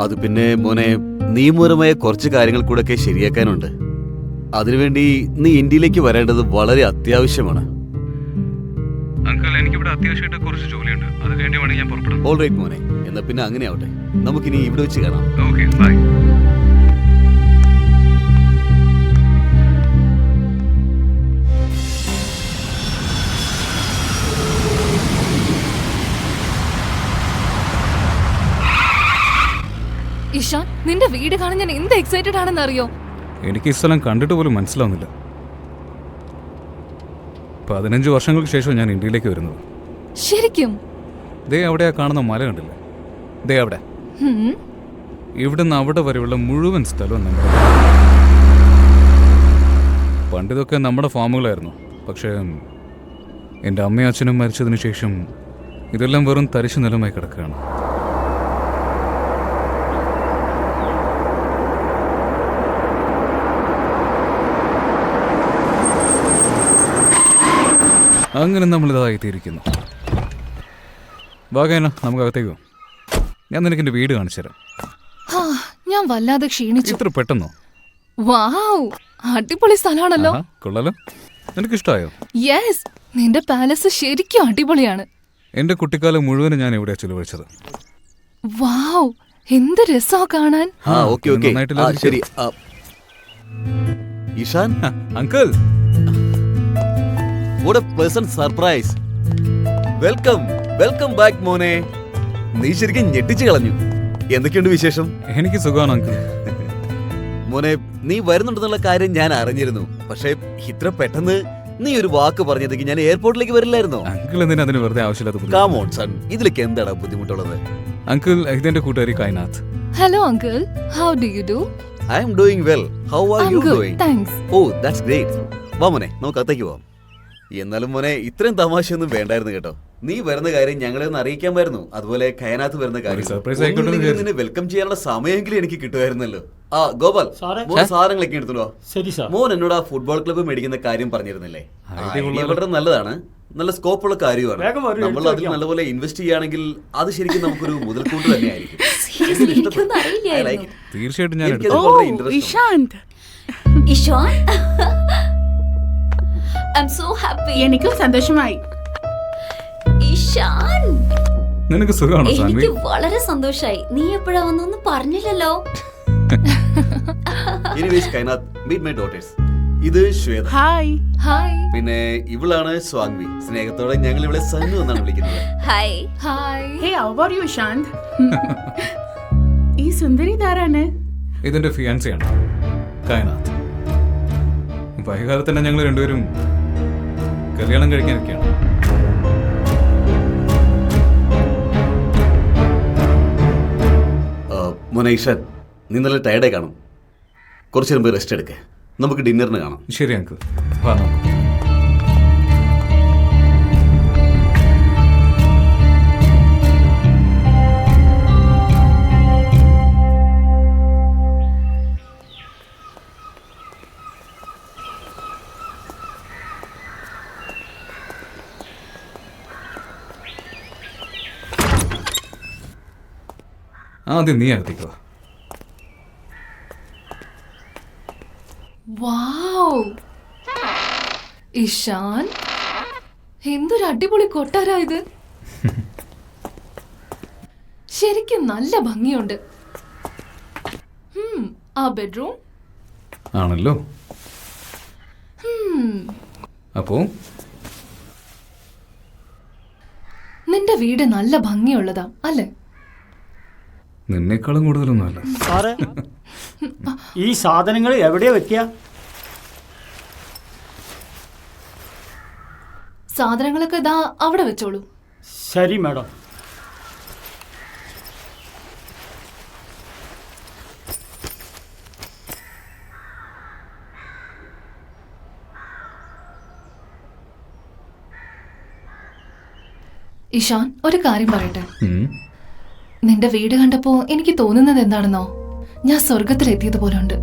അത് പിന്നെ മോനെ, നിയമപരമായ കുറച്ച് കാര്യങ്ങൾ കൂടെ ശരിയാക്കാനുണ്ട്. അതിനുവേണ്ടി നീ ഇന്ത്യയിലേക്ക് വരേണ്ടത് വളരെ അത്യാവശ്യമാണ്. അങ്കിൾ, എനിക്കിവിടെ അത്യാവശ്യമായിട്ട് കുറച്ച് ജോലിയുണ്ട്. അത് കഴിഞ്ഞ് വേണമെങ്കിൽ ഞാൻ പുറപ്പെടും. ഓൾറൈറ്റ് മോനെ, എന്നാ പിന്നെ അങ്ങനെ ആവട്ടെ. നമുക്കിനി ഇവിടെ വെച്ച് കാണാം. Okay, by. ഇഷാൻ, നിന്റെ വീട് കാണാൻ ഞാൻ എന്ത് എക്സൈറ്റഡ് ആണെന്ന് അറിയോ? എനിക്ക് ഈ സ്ഥലം കണ്ടിട്ട് പോലും മനസ്സിലാവുന്നില്ല. 15 വർഷങ്ങൾക്ക് ശേഷം ഞാൻ ഇന്ത്യയിലേക്ക് വരുന്നത്. ശരിക്കും? ദേ അവിടെ കാണുന്ന മല കണ്ടില്ലേ? ദേ അവിടെ. ഇവിടുന്ന് അവിടെ വരെയുള്ള മുഴുവൻ സ്ഥലവും നമ്മുടെ. പണ്ടിതൊക്കെ നമ്മുടെ ഫാമുകളായിരുന്നു. പക്ഷേ എൻ്റെ അമ്മയും അച്ഛനും മരിച്ചതിന് ശേഷം ഇതെല്ലാം വെറും തരിശു നിലമായി കിടക്കുകയാണ്. അങ്ങനെ നമ്മളിതായിത്തീരിക്കുന്നു. വാഗേന, നമുക്ക് അകത്തേക്ക് പോകാം. ഞാൻ നിനക്ക് എൻ്റെ വീട് കാണിച്ചു തരാം. ഞാൻ വല്ലാതെ ക്ഷീണിച്ചു. ഇത്ര പെട്ടെന്നോ? വാവ്, അടിപൊളി സ്ഥലമാണല്ലോ. കൊള്ളാലോ. നിനക്ക് ഇഷ്ടമായോ? യെസ്, നിന്റെ പാലസ് ശരിക്കും അടിപൊളിയാണ്. എൻ്റെ കുട്ടിക്കാലം മുഴുവനും ഞാൻ എവിടെയാ ചിലവഴിച്ചത്. വാവ്, എന്ത് രസമാ കാണാൻ. ശരി Ishan. Uncle, what a pleasant surprise. Welcome back മോനെ. നീ ശരിക്കും ഞെട്ടിച്ചു കളഞ്ഞു. എന്തൊക്കെയുണ്ട് വിശേഷം? എനിക്ക് സുഖമാണ് അങ്കിൾ. മോനെ, നീ വരുന്നുണ്ടെന്നുള്ള കാര്യം ഞാൻ അറിഞ്ഞിരുന്നു. പക്ഷേ ഇത്ര പെട്ടെന്ന് നീ ഒരു വാക്ക് പറഞ്ഞതെങ്കിൽ ഞാൻ എയർപോർട്ടിലേക്ക് വരില്ലായിരുന്നോ? അങ്കിൾ എന്തിനാ അതിന് വെറുതെ ആവശ്യമില്ലാത്ത? Come on son, ഇതിലേക്ക് എന്താണ് ബുദ്ധിമുട്ടുള്ളത്? അങ്കിൾ, ഇതെന്റെ കൂട്ടുകാരി Kainat. Hello uncle, how do you do? I am doing well. How are you doing? Thanks. Oh, that's great. വാ മോനെ, നമുക്ക് അകത്തേക്ക് പോവാം. എന്നാലും മോനെ, ഇത്രയും തമാശയൊന്നും വേണ്ടായിരുന്നു കേട്ടോ. നീ വരുന്ന കാര്യം ഞങ്ങളെ ഒന്ന് അറിയിക്കാമായിരുന്നു. അതുപോലെ കയനാത്ത് വരുന്ന കാര്യം നിന്നെ വെൽക്കം ചെയ്യാനുള്ള സമയമെങ്കിലും എനിക്ക് കിട്ടുമായിരുന്നല്ലോ. ആ ഗോപാൽ, മോൻ സാധനങ്ങളൊക്കെ എടുത്തോ. മോൻ എന്നോട് ആ ഫുട്ബോൾ ക്ലബ്ബ് മേടിക്കുന്ന കാര്യം പറഞ്ഞിരുന്നില്ലേ? വളരെ നല്ലതാണ്, നല്ല സ്കോപ്പുള്ള കാര്യമാണ്. നമ്മൾ അതിൽ നല്ലപോലെ ഇൻവെസ്റ്റ് ചെയ്യുകയാണെങ്കിൽ അത് ശരിക്കും നമുക്കൊരു മുതൽക്കൂട്ട് തന്നെയായിരിക്കും. തീർച്ചയായിട്ടും ഞാൻ I'm so happy. എനിക്കും സന്തോഷമായി. ഇഷാൻ, നിനക്ക് സുഖമാണോ? എനിക്ക് വളരെ സന്തോഷായി. നീ എപ്പോഴാ വന്നൊന്നും പറഞ്ഞില്ലല്ലോ. Anyways, Kainath, meet my daughters. ഇത് ശ്വേത. ഹായ്. ഹായ്. പിന്നെ ഇവളാണ് സ്വാങ്വി. സ്നേഹത്തോടെ ഞങ്ങൾ ഇവിടെ സന്നു എന്നാണ് വിളിക്കുന്നത്. Hi. Hi. Hey, how are you Shanth? ഈ സുന്ദരി ധാരാണ്? ഇതെന്റെ ഫിയാൻസിയാണ് കൈനാഥ്. വൈകാതെ തന്നെ ഞങ്ങൾ രണ്ടുപേരും കല്യാണം കഴിക്കാനൊക്കെയാണ്. മൊനൈഷൻ, നീ നല്ല ടയർഡായി കാണും. കുറച്ചു നേരം പോയി റെസ്റ്റ് എടുക്കേ. നമുക്ക് ഡിന്നറിന് കാണാം. ശരി അങ്കിൾ, വാ നമുക്ക്. ആദ്യം നീ അകത്തേക്ക് വാ. വാവ് ഇഷാൻ, എന്തൊരു അടിപൊളി കൊട്ടാരാ ഇത്. ശരിക്കും നല്ല ഭംഗിയുണ്ട്. ആ ബെഡ്റൂം ആണല്ലോ. അപ്പോ നിന്റെ വീട് നല്ല ഭംഗിയുള്ളതാ അല്ലേ? നിന്നേക്കാളും കൂടുതലൊന്നും അല്ല. സാറേ, ഈ സാധനങ്ങൾ എവിടെയാ വെക്കുക? സാധനങ്ങളൊക്കെ ഇതാ അവിടെ വെച്ചോളൂ. ശരി മാഡം. ഇഷാൻ, ഒരു കാര്യം പറയട്ടെ. ഉം. നിന്റെ വീട് കണ്ടപ്പോ എനിക്ക് തോന്നുന്നത് എന്താണെന്നോ, ഞാൻ സ്വർഗത്തിലെത്തിയതുപോലെ ഉണ്ട്.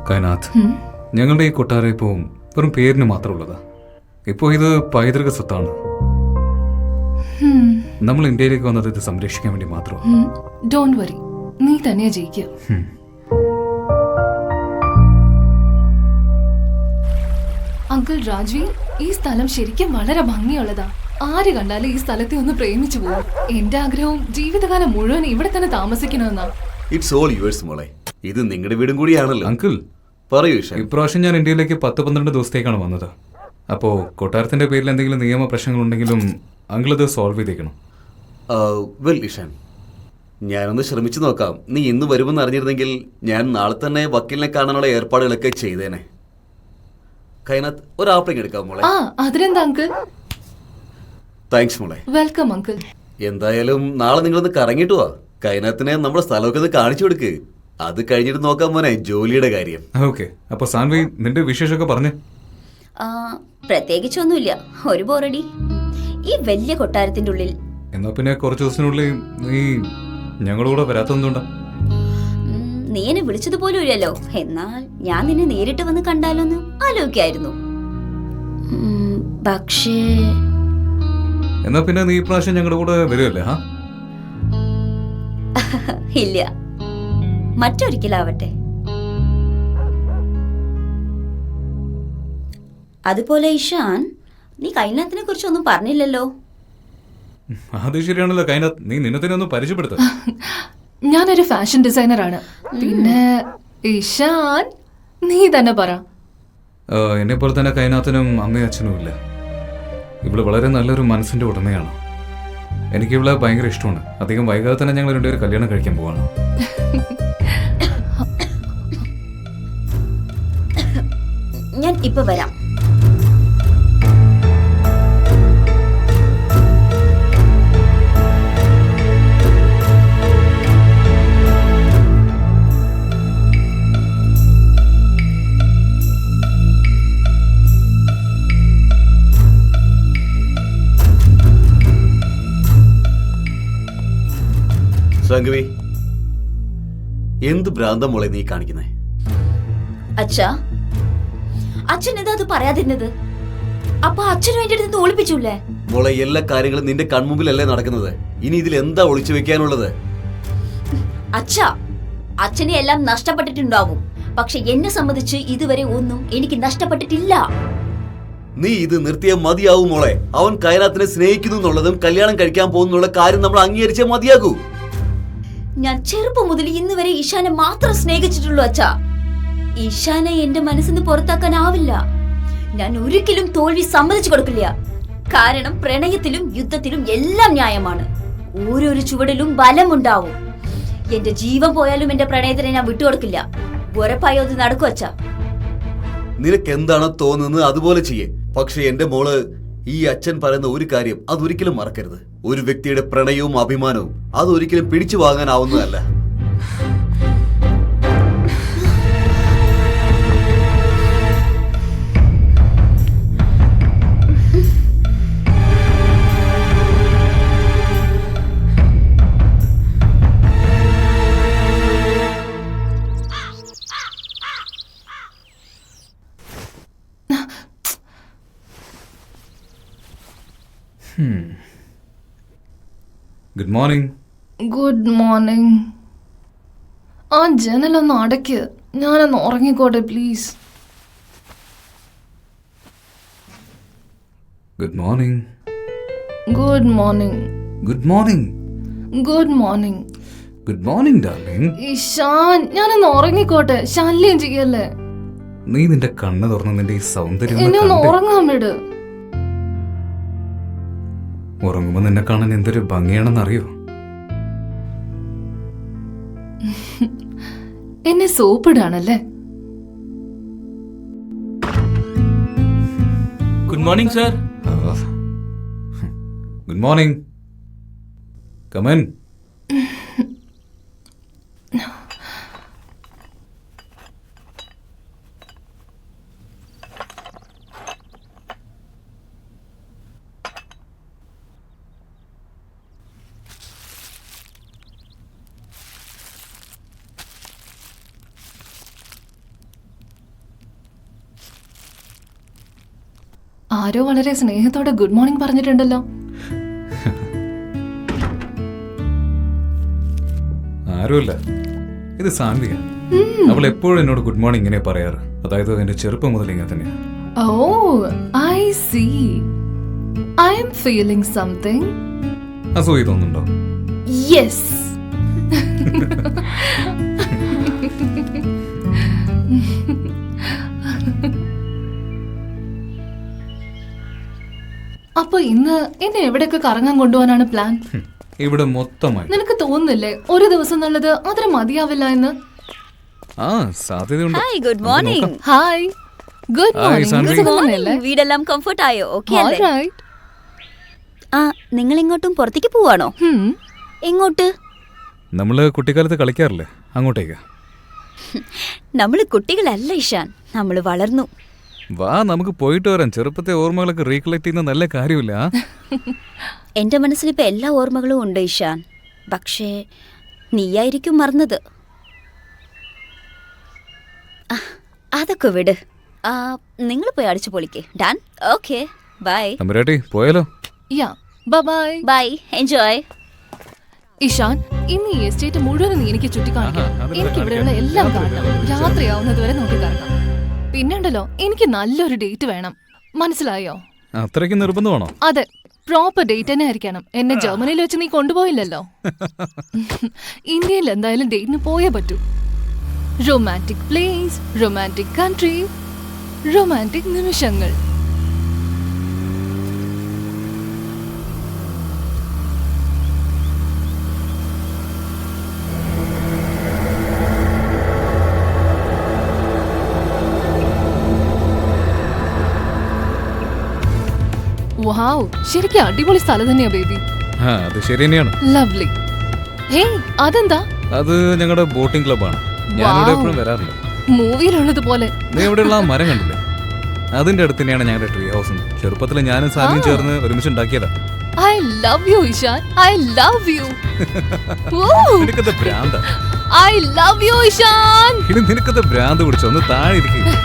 കൈനാഥ്, ഞങ്ങളുടെ ഈ കൊട്ടാരം ഇപ്പോൾ വെറും പേരിന് മാത്രമുള്ളതാ. ഇപ്പോൾ ഇത് പൈതൃക സ്വത്താണ്. നമ്മൾ ഇന്ത്യയിലേക്ക് വന്നത് ഇത് സംരക്ഷിക്കാൻ വേണ്ടി മാത്രമാണ്. ഡോണ്ട് വറി, നീ തന്നെയാ ജയിക്കുക. അങ്കിൾ രാജ്വി, ഈ സ്ഥലം ശരിക്കും വളരെ ഭംഗിയുള്ളതാ. ആര് കണ്ടാലും ഈ സ്ഥലത്തെ ഒന്ന് പ്രേമിച്ചു പോകും. എന്റെ ആഗ്രഹവും ജീവിതകാലം മുഴുവൻ ഇവിടെ തന്നെ താമസിക്കണമെന്നാ. ഇറ്റ്സ് ഓൾ യുവേഴ്സ് മോളെ. ഇത് നിങ്ങളുടെ വീടും കൂടിയാണല്ലോ. അങ്കിൾ, പറയൂ ഇഷാൻ. ഇപ്രാവശ്യം ഞാൻ ഇന്ത്യയിലേക്ക് 10-12 ദിവസത്തേക്കാണ് വന്നത്. അപ്പോൾ കൊട്ടാരത്തിന്റെ പേരിൽ എന്തെങ്കിലും നിയമ പ്രശ്നങ്ങളുണ്ടെങ്കിലും അങ്കിൾ ഇത് സോൾവ് ചെയ്തേക്കണം. വെൽ ഇഷാൻ, ഞാനൊന്ന് ശ്രമിച്ചു നോക്കാം. നീ ഇന്ന് വരുമെന്ന് അറിഞ്ഞിരുന്നെങ്കിൽ ഞാൻ നാളെ തന്നെ വക്കീലിനെ കാണാനുള്ള ഏർപ്പാടുകളൊക്കെ ചെയ്തേനെ. കൈനാഥ്, ഒരു ആപ്പിളിങ് എടുക്കാം മോളെ. ആ, അതിനെന്താ അങ്കിൾ. താങ്ക്സ് മോളെ. Welcome uncle. എന്തായാലും നാളെ നിങ്ങളൊന്ന് കറങ്ങിട്ട് വാ. കൈനാഥിനെ നമ്മുടെ സ്ഥലമൊക്കെ ഒന്ന് കാണിച്ചു കൊടുക്ക്. അത് കഴിഞ്ഞിട്ട് നോക്കാം മോനെ ജോലിയുടെ കാര്യം. ഓക്കെ. അപ്പോൾ സാൻവി, നിന്റെ വിശേഷമൊക്കെ പറഞ്ഞേ. പ്രത്യേകിച്ചൊന്നുമില്ല, ഒരു ബോറടി. ഈ വലിയ കൊട്ടാരത്തിന്റെ ഉള്ളിൽ. എന്നാ പിന്നെ കുറച്ച് ദിവസത്തിനുള്ളിൽ നീ ഞങ്ങളുടെ കൂടെ വരാത്തതുകൊണ്ടാ? നീ എന്നെ വിളിച്ചത് പോലും ഇല്ലല്ലോ. എന്നാൽ ഞാൻ നിന്നെ നേരിട്ട് വന്ന് കണ്ടാലോന്ന് ആലോചിക്കായിരുന്നു. പക്ഷേ എന്നാ പിന്നെ നീ ഇപ്രാവശ്യം ഞങ്ങളുടെ കൂടെ വരുമല്ലേ? ഇല്ല, മറ്റൊരിക്കലാവട്ടെ. അതുപോലെ ഇഷാൻ, നീ കൈനാഥിനെ കുറിച്ചൊന്നും പറഞ്ഞില്ലല്ലോ. അത് ശരിയാണല്ലോ കൈനാഥ്, നീ നിന്നെ തന്നെ ഒന്ന് പരിചയപ്പെടുത്ത. ഞാനൊരു ഫാഷൻ ഡിസൈനറാണ്. പിന്നെ ഇഷാൻ, നീ തന്നെ പറ. എന്നെ പോലെ തന്നെ കൈനാഥനും അമ്മയും അച്ഛനും ഇല്ല. ഇവള് വളരെ നല്ലൊരു മനസ്സിന്റെ ഉടമയാണ്. എനിക്ക് ഇവളെ ഭയങ്കര ഇഷ്ടമാണ്. അധികം വൈകാതെ തന്നെ ഞങ്ങൾ രണ്ടുപേരും കല്യാണം കഴിക്കാൻ പോവാണ്. ഞാൻ ഇപ്പൊ വരാം. സംഗവി, എന്ത് ഭ്രാന്തം മോളെ നീ കാണിക്കുന്നേ? അച്ഛാ, അച്ഛൻ എന്താ അത് പറയാതിരുന്നത്? അപ്പൊ അച്ഛനും എന്റെ അടുത്ത് ഒളിപ്പിച്ചൂല്ലേ? മോളെ, എല്ലാ കാര്യങ്ങളും നിന്റെ കൺമുമ്പിലല്ലേ നടക്കുന്നത്. ഇനി ഇതിൽ എന്താ ഒളിച്ചു വെക്കാനുള്ളത്? അച്ഛാ, അച്ഛനെ എല്ലാം നഷ്ടപ്പെട്ടിട്ടുണ്ടാവും. പക്ഷെ എന്നെ സംബന്ധിച്ച് ഇതുവരെ ഒന്നും എനിക്ക് നഷ്ടപ്പെട്ടിട്ടില്ല. നീ ഇത് നിർത്തിയാൽ മതിയാവും മോളെ. അവൻ കൈനാഥിനെ സ്നേഹിക്കുന്നു എന്നുള്ളതും കല്യാണം കഴിക്കാൻ പോകുന്നുള്ള കാര്യം നമ്മൾ അംഗീകരിച്ചേ മതിയാകൂ. ഞാൻ ചെറുപ്പം മുതൽ ഇന്ന് വരെ ഇഷാനെ മാത്രം സ്നേഹിച്ചിട്ടുള്ളൂ അച്ഛാ. ഇഷാനെ എന്റെ മനസ്സിന് പുറത്താക്കാനാവില്ല. ഞാൻ ഒരിക്കലും തോൽവി സമ്മതിച്ചു കൊടുക്കില്ല. കാരണം പ്രണയത്തിലും യുദ്ധത്തിലും എല്ലാം ന്യായമാണ്. ഓരോരു ചുവടിലും ബലമുണ്ടാവും. എന്റെ ജീവൻ പോയാലും എന്റെ പ്രണയത്തിനെ ഞാൻ വിട്ടുകൊടുക്കില്ല. ഉറപ്പായോ അത് നടക്കും അച്ഛാ. നിനക്ക് എന്താണോ തോന്നുന്നത് അതുപോലെ ചെയ്യേ. പക്ഷെ എന്റെ മോള്, ഈ അച്ഛൻ പറയുന്ന ഒരു കാര്യം അതൊരിക്കലും മറക്കരുത്. ഒരു വ്യക്തിയുടെ പ്രണയവും അഭിമാനവും അതൊരിക്കലും പിടിച്ചു വാങ്ങാനാവുന്നതല്ല. Good morning. Good morning. ആ ജനലൊന്ന് അടയ്ക്ക്, ഞാനൊന്ന് ഉറങ്ങിക്കോട്ടെ please. Good morning. Good morning. Good morning. Good morning. Good morning darling. Ishaan, ഞാനൊന്ന് ഉറങ്ങിക്കോട്ടെ, ശല്യം ചെയ്യല്ലേ. നീ നിന്റെ കണ്ണ് തുറന്ന് നിന്റെ ഈ സൗന്ദര്യം എന്നെ ഒന്ന് ഉറങ്ങാൻ വിട്. ഉറങ്ങുമ്പോ നിന്നെ കാണാൻ എന്തൊരു ഭംഗിയാണെന്നറിയോ? എന്നെ സോപ്പിടാണല്ലേ? Good morning sir. Good morning. Come on. ആരോ വളരെ സ്നേഹത്തോടെ ഗുഡ് മോർണിംഗ് പറഞ്ഞിട്ടുണ്ടല്ലോ. ആരുമില്ല, ഇത് സാൻവിയ. അവൾ എപ്പോഴും എന്നോട് ഗുഡ് മോർണിംഗ് ഇങ്ങനെ പറയാറ്. അതായത് എന്റെ ചെറുപ്പം മുതൽ ഇങ്ങനെ തന്നെയാ. Oh I see. I am feeling something. അസൂയ തോന്നുന്നുണ്ടോ? യെസ്. അപ്പൊ ഇന്ന് എന്നെ എവിടെയൊക്കെ കറങ്ങാൻ കൊണ്ടുപോകാനാണ് പ്ലാൻ? ഇവിടെ മൊത്തമായി. നിനക്ക് തോന്നുന്നില്ലേ ഒരു ദിവസം എന്നുള്ളത് അത്ര മതിയാവില്ല എന്ന്? ആ, സാധ്യതയുണ്ട്. Hi, good morning. Hi, good Sanvi. Morning. വീടെല്ലാം കംഫർട്ട് ആയോ? ഓക്കെ അല്ലേ? ആ, നിങ്ങൾ എങ്ങോട്ടും പുറത്തേക്ക് പോവാണോ? എങ്ങോട്ട്? നമ്മള് കുട്ടിക്കാലത്ത് കളിക്കാറില്ലേ, അങ്ങോട്ടേക്ക്. നമ്മള് കുട്ടികളല്ല ഇഷാൻ, നമ്മള് വളർന്നു. വാ, നമുക്ക് പോയിട്ട് വരാം. ചെറുപ്പത്തെ ഓർമ്മകളൊക്കെ റീകളക്ട് ചെയ്യുന്ന നല്ല കാര്യമില്ല. എന്റെ മനസ്സിലിപ്പോ എല്ലാ ഓർമ്മകളും ഉണ്ട് ഇഷാൻ. പക്ഷേ നീയായിരിക്കും മറന്നത്. അതൊക്കെ വിട്. നിങ്ങൾ പോയി അടിച്ചു പൊളിക്ക്. ഡൺ. Okay, bye. തമ്പുരാട്ടി, പോയാലോ? Yeah, bye. Bye, enjoy. Ishaan, ഇന്ന് ഈ എസ്റ്റേറ്റ് മുഴുവൻ നീ എനിക്ക് ചുറ്റിക്കാണിക്കാം. അതിൽ എനിക്ക് ഇവിടെയുള്ള എല്ലാം കാണണം. രാത്രിയാവുന്നത് വരെ നോക്കി കാണണം. പിന്നെണ്ടല്ലോ, എനിക്ക് നല്ലൊരു ഡേറ്റ് വേണം. മനസ്സിലായോ? അത്രയ്ക്ക് നിർബന്ധമാണോ? അതെ, പ്രോപ്പർ ഡേറ്റ് തന്നെ ആയിരിക്കണം. എന്നെ ജർമ്മനിയിൽ വെച്ച് നീ കൊണ്ടുപോയില്ലല്ലോ. ഇന്ത്യയിൽ എന്തായാലും ഡേറ്റിന് പോയേ പറ്റൂ. Romantic place, romantic country, romantic നിമിഷങ്ങൾ. വൗ, ശരിക്കും അടിപൊളി സ്ഥലം തന്നെയാ ബേബി. അത് ശരി തന്നെയാണ്. ലവ്ലി. ഹേയ്, അതെന്താ? അത് ഞങ്ങളുടെ ബോട്ടിംഗ് ക്ലബ്ബാണ്. ഞാനിവിടെ എപ്പോഴും വരാറില്ല. മൂവിയിലുള്ളത് പോലെ. നീ ഇവിടെയുള്ള ആ മരം കണ്ടില്ലേ? അതിന്റെ അടുത്ത് തന്നെയാണ് ഞങ്ങളുടെ ട്രീ ഹൗസ്. ചെറുപ്പത്തിൽ ഞാനും സാമിയും ചേർന്ന് ഒരുമിച്ച് ഉണ്ടാക്കിയതാ. I love you Ishaan, I love you. നിനക്കത് ഭ്രാന്ത. I love you Ishaan. ഇനി നിനക്കത് ഭ്രാന്ത് പിടിച്ചോ? ഒന്ന് താഴെ ഇരിക്കുക.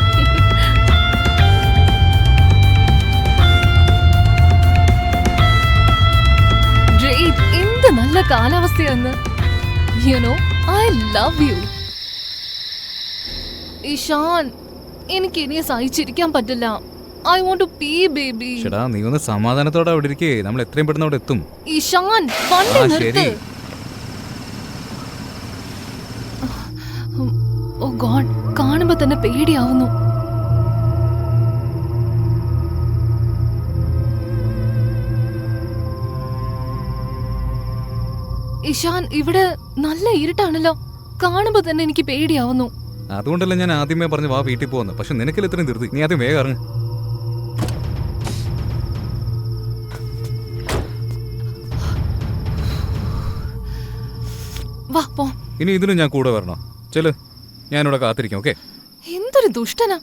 എന്ത് നല്ല കാലാവസ്ഥയാന്ന്. You know, I love you Ishaan. എനിക്ക് ഇനി സഹിച്ചിരിക്കാൻ പറ്റില്ല. I want to pee baby. ചേടാ, നീ ഒന്ന് സമാധാനത്തോടെ അവിടെ ഇരിക്കേ. നമ്മൾ എത്രയും പെട്ടെന്ന് അവിടെ എത്തും. ഇഷാൻ, വണ്ടി നിർത്ത്. ഓ ഗോഡ്, കാണുമ്പോ തന്നെ പേടിയാവുന്നു. ഇഷാൻ, ഇവിടെ നല്ല ഇരുട്ടാണല്ലോ. കാണുമ്പോ തന്നെ എനിക്ക് പേടിയാവുന്നു. അതുകൊണ്ടല്ല ഞാൻ ആദ്യമേ പറഞ്ഞു വാ വീട്ടിൽ പോകുന്നു. പക്ഷെ നിനക്കല്ല ഇത്രയും ധൃതി. നീ ആദ്യം വേഗം ഇറങ്ങ്. വാ പോ. ഇനി ഇതിനും ഞാൻ കൂടെ വരണോ? ചെല്, ഞാനിവിടെ കാത്തിരിക്കാം. ഓക്കെ? എന്തൊരു ദുഷ്ടനാ.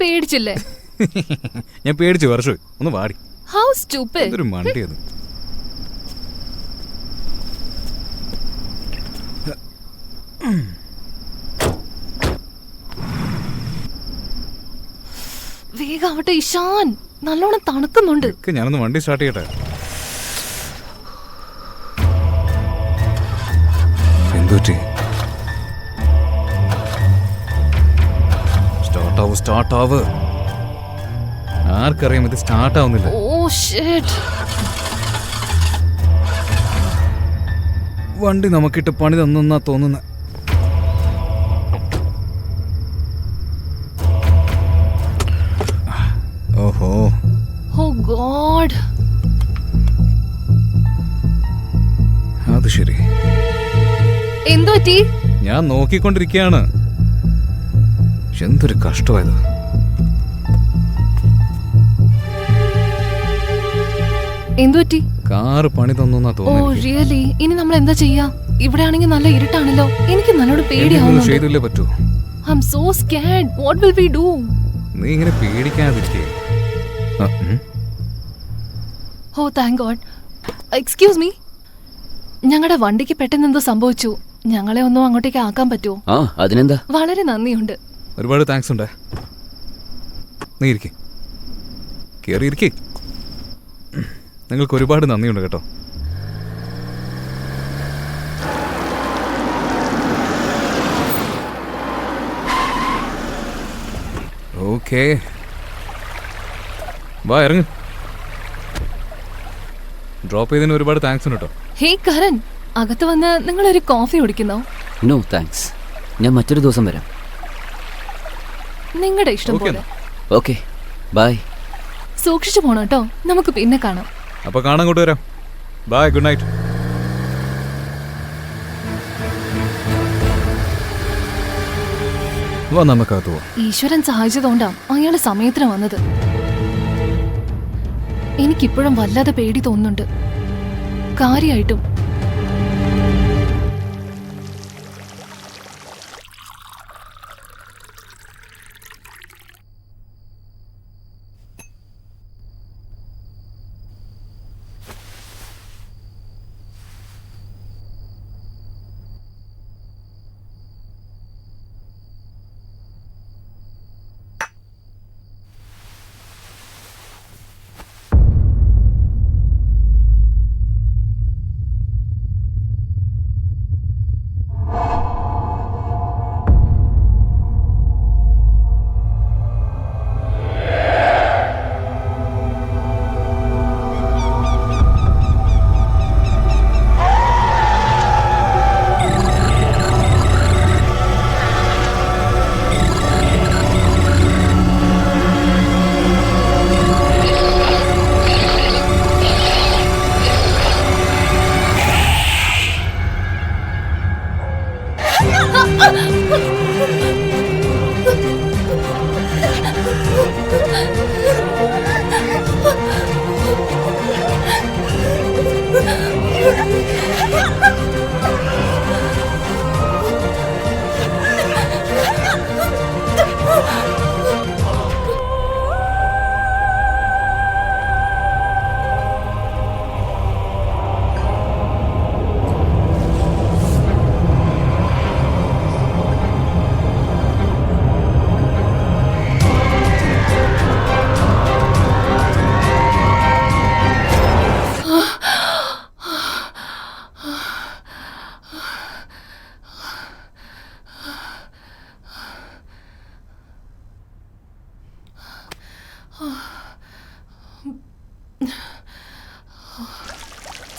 പേടിച്ചില്ലേ? ഞാൻ പേടിച്ചു വർഷം. ഒന്ന് വാടി. How stupid. എന്തൊരു മണ്ടിയത്. വേഗം ആവട്ടെ ഇഷാൻ, നല്ലോണം തണുക്കുന്നുണ്ട്. ഞാനൊന്ന് വണ്ടി സ്റ്റാർട്ട് ചെയ്യട്ടെ. എന്തുപറ്റി? സ്റ്റാർട്ടാവ്. ആർക്കറിയാം ഇത് സ്റ്റാർട്ട് ആവുന്നില്ല. Oh shit. വണ്ടി നമുക്കിട്ട് പണി തന്നാ തോന്നുന്നത്. ഓഹോ. Oh God. അത് ശരി. എന്തു പറ്റി? ഞാൻ നോക്കിക്കൊണ്ടിരിക്കുകയാണ്. എന്തൊരു കഷ്ടമായത്. എന്തു പറ്റി? കാറ് പണി തന്നാ ഓ തോന്നുന്നു. റിയലി? ഇനി നമ്മൾ എന്താ ചെയ്യാ? ഇവിടെ ആണെങ്കിൽ നല്ല ഇരുട്ടാണല്ലോ. എനിക്ക് നല്ലോണം പേടിയാവുന്നുണ്ട്. ചെയ്തില്ലേ പറ്റൂ. I am so scared. What will we do? നീ ഇങ്ങനെ പേടിക്കാതിരിക്കേ. Oh thank God. Excuse me, ഞങ്ങളുടെ വണ്ടിക്ക് പെട്ടെന്ന് എന്തോ സംഭവിച്ചു. ഞങ്ങളെ ഒന്നും അങ്ങോട്ടേക്ക് ആക്കാൻ പറ്റുമോ? ആ അതിനെന്താ. വളരെ നന്ദിയുണ്ട്. ഒരുപാട് താങ്ക്സ് ഉണ്ട്. നീ ഇരിക്കേ, കേറിയിരിക്കേ. നിങ്ങൾക്ക് ഒരുപാട് നന്ദിയുണ്ട് കേട്ടോ. ഓക്കേ, വാ ഇറങ്ങ്. ഡ്രോപ്പ് ചെയ്തതിന് ഒരുപാട് താങ്ക്സ് ഉണ്ട് കേട്ടോ. ഹേ കരൺ, അകത്ത് വന്ന് നിങ്ങളൊരു കോഫി കുടിക്കുന്നോ? നോ താങ്ക്സ്, ഞാൻ മറ്റൊരു ദിവസം വരാം. നിങ്ങളുടെ ഇഷ്ടം പോലെ. Okay bye. സൂക്ഷിച്ചു പോണം കേട്ടോ. നമുക്ക് പിന്നെ കാണാം. അപ്പൊ കാണാൻ കൊണ്ട് വരാം. Bye, good night. വാ നമുക്കകത്ത് പോവാം. ഈശ്വരൻ സഹായിച്ചതുകൊണ്ടാ അയാള് സമയത്തിന് വന്നത്. എനിക്കിപ്പോഴും വല്ലാതെ പേടി തോന്നുന്നുണ്ട്, കാര്യായിട്ടും.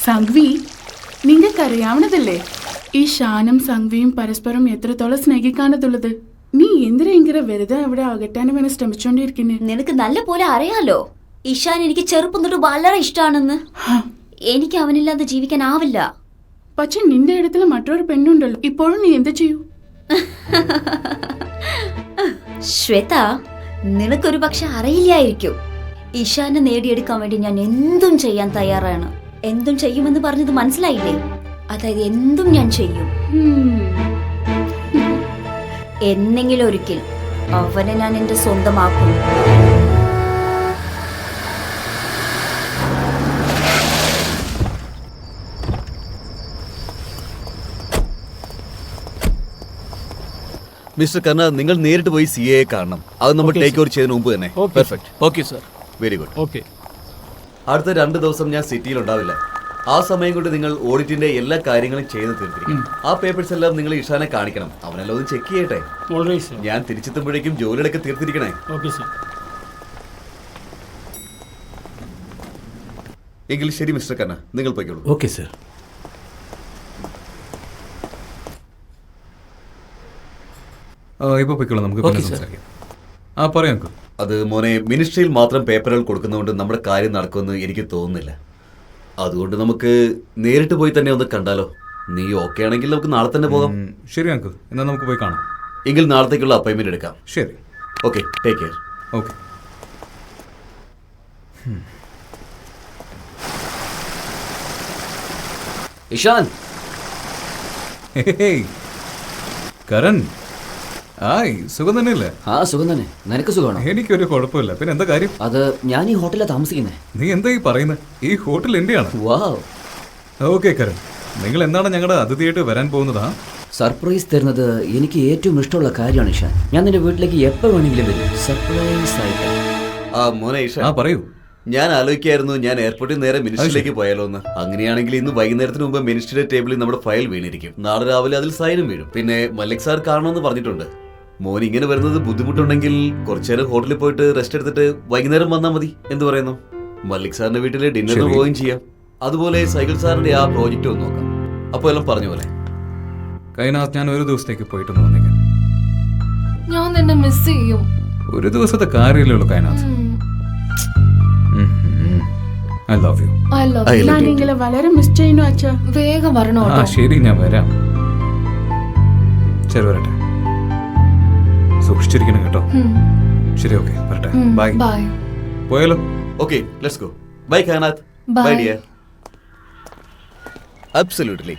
സംഗ്വി, നിങ്ങൾക്കറിയാവണതല്ലേ ഈ ഷാനും സംഗ്വിയും പരസ്പരം എത്രത്തോളം സ്നേഹിക്കാണതുള്ളത്? നീ എന്തിനാ ഇങ്ങനെ വെറുതെ അവിടെ അകറ്റാനും വേണം ശ്രമിച്ചോണ്ടിരിക്കുന്നേ? നിനക്ക് നല്ല പോലെ അറിയാലോ ഇഷാൻ എനിക്ക് ചെറുപ്പം തൊട്ട് വളരെ ഇഷ്ടമാണെന്ന്. എനിക്ക് അവനില്ലാതെ ജീവിക്കാനാവില്ല. പക്ഷെ നിന്റെ ഇടത്തിൽ മറ്റൊരു പെണ്ണുണ്ടല്ലോ, ഇപ്പോഴും നീ എന്താ ചെയ്യൂ? ശ്വേത, നിനക്കൊരു പക്ഷെ അറിയില്ലായിരിക്കും, ഇഷാനെ നേടിയെടുക്കാൻ വേണ്ടി ഞാൻ എന്തും ചെയ്യാൻ തയ്യാറാണ്. എന്തും ചെയ്യുമെന്ന് പറഞ്ഞത് മനസ്സിലായില്ലേ? അതായത് എന്തും ഞാൻ ചെയ്യും. എന്നെങ്കിലും ഒരിക്കൽ അവനെ ഞാൻ എന്റെ സ്വന്തമാക്കും. മിസ്റ്റർ കർണ, നിങ്ങൾ നേരിട്ട് പോയി CA കാണണം. അത് നമ്മൾ Okay, ടേക്ക് ഓവർ ചെയ്യുന്നതിന് മുമ്പ് തന്നെ. Okay, perfect, okay sir. Very good. Okay. അടുത്ത 2 ദിവസം ഞാൻ സിറ്റിയിൽ ഉണ്ടാവില്ല. ആ സമയം കൊണ്ട് നിങ്ങൾ ഓഡിറ്റിന്റെ എല്ലാ കാര്യങ്ങളും ചെയ്ത് തീർത്തിരിക്കും. ആ പേപ്പേഴ്സ് എല്ലാം നിങ്ങൾ ഇഷാനെ കാണിക്കണം. അവനെല്ലാം ഒന്ന് ചെക്ക് ചെയ്യട്ടെ. Alright sir. ഞാൻ തിരിച്ചെത്തുമ്പോഴേക്കും ജോലികളൊക്കെ തീർത്തിരിക്കണേ. Okay sir. എങ്കിൽ ശരി മിസ്റ്റർ കർണ, നിങ്ങൾ പോയിക്കോളൂ. Okay sir. ഇപ്പോൾ പൊയ്ക്കോളാം, നമുക്ക് പിന്നെ Okay, sir. സംസാരിക്കാം. പറയാം അങ്കിൾ. അത് മോനെ, മിനിസ്ട്രിയിൽ മാത്രം പേപ്പറുകൾ കൊടുക്കുന്നതുകൊണ്ട് നമ്മുടെ കാര്യം നടക്കുമെന്ന് എനിക്ക് തോന്നുന്നില്ല. അതുകൊണ്ട് നമുക്ക് നേരിട്ട് പോയി തന്നെ ഒന്ന് കണ്ടാലോ? നീ ഓക്കെ ആണെങ്കിൽ നമുക്ക് നാളെ തന്നെ പോകാം. ശരി അങ്കിൾ, എന്നാൽ നമുക്ക് പോയി കാണാം. എങ്കിൽ നാളത്തേക്കുള്ള അപ്പോയിന്റ്മെന്റ് എടുക്കാം. ശരി, okay, take care. Okay. Ishan, hey, Karan, ആയ്, സുഖം തന്നെയല്ലേ? ആ സുഖം തന്നെ. നിനക്ക് സുഖമാണോ? എനിക്കൊരു കുഴപ്പമില്ല. പിന്നെ എന്താ കാര്യം? അത് ഞാൻ ഈ ഹോട്ടലിലാണ് താമസിക്കുന്നേ. നീ എന്താ ഈ പറയുന്നത്? ഈ ഹോട്ടൽ എന്റെയാണ്. വാവ്, ഓക്കെ കരൺ, നിങ്ങൾ എന്താണ് ഞങ്ങളുടെ അതിഥിയായിട്ട് വരാൻ പോകുന്നതാ? സർപ്രൈസ് തരുന്നത് എനിക്ക് ഏറ്റവും ഇഷ്ടമുള്ള കാര്യമാണ് ഇഷാൻ. ഞാൻ നിന്റെ വീട്ടിലേക്ക് എപ്പോൾ വേണമെങ്കിലും വരും, സർപ്രൈസ് ആയിട്ട്. മോനെ ഇഷ, പറയൂ. ഞാൻ ആലോചിക്കായിരുന്നു ഞാൻ എയർപോർട്ടിൽ നേരെ മിനിസ്ട്രിയിലേക്ക് പോയാലോ എന്ന്. അങ്ങനെയാണെങ്കിൽ ഇന്ന് വൈകുന്നേരത്തിന് മുമ്പ് മിനിസ്ട്രിയുടെ ടേബിളിൽ നമ്മുടെ ഫയൽ വീണിരിക്കും. നാളെ രാവിലെ അതിൽ സൈനും വീഴും. പിന്നെ മല്ലിക് സാർ കാണണമെന്ന് പറഞ്ഞിട്ടുണ്ട്. മോൻ ഇങ്ങനെ വരുന്നത് ബുദ്ധിമുട്ടുണ്ടെങ്കിൽ കുറച്ചേരം ഹോട്ടലിൽ പോയിട്ട് റെസ്റ്റ് എടുത്തിട്ട് വൈകുന്നേരം വന്നാൽ മതി. എന്ത് പറയുന്നു? മല്ലിക് സാറിന്റെ വീട്ടിലെ ഡിന്നറിന് ശരി. പോവുകയും ചെയ്യാം. അതുപോലെ സൈക്കിൾ സാറിന്റെ ആ പ്രോജക്റ്റ് ഒന്ന് നോക്കാം. അപ്പോൾ എല്ലാം പറഞ്ഞ പോലെ. കൈനാഥ്, ഞാൻ ഒരു ദിവസത്തേക്ക് പോയിട്ട് വന്നേക്കാം. ഞാൻ നിന്നെ മിസ് ചെയ്യും. ഒരു ദിവസത്തെ കാര്യമല്ലേ ഉള്ളൂ Kainat. I love you. I love I you. love ഞാൻ നിങ്ങളെ വളരെ മിസ് ചെയ്യുന്നു അച്ഛാ. വേഗം വരണോ കേട്ടോ. ശരി, ഞാൻ വരാം. ശരി, വരട്ടെ. സൂക്ഷിച്ചിരിക്കണം കേട്ടോ. ശരി, ഓക്കെ, വരട്ടെ. ബൈ. ബൈ. പോയാലോ? Okay, let's go. Bye Kainat. Bye. Bye dear. Absolutely.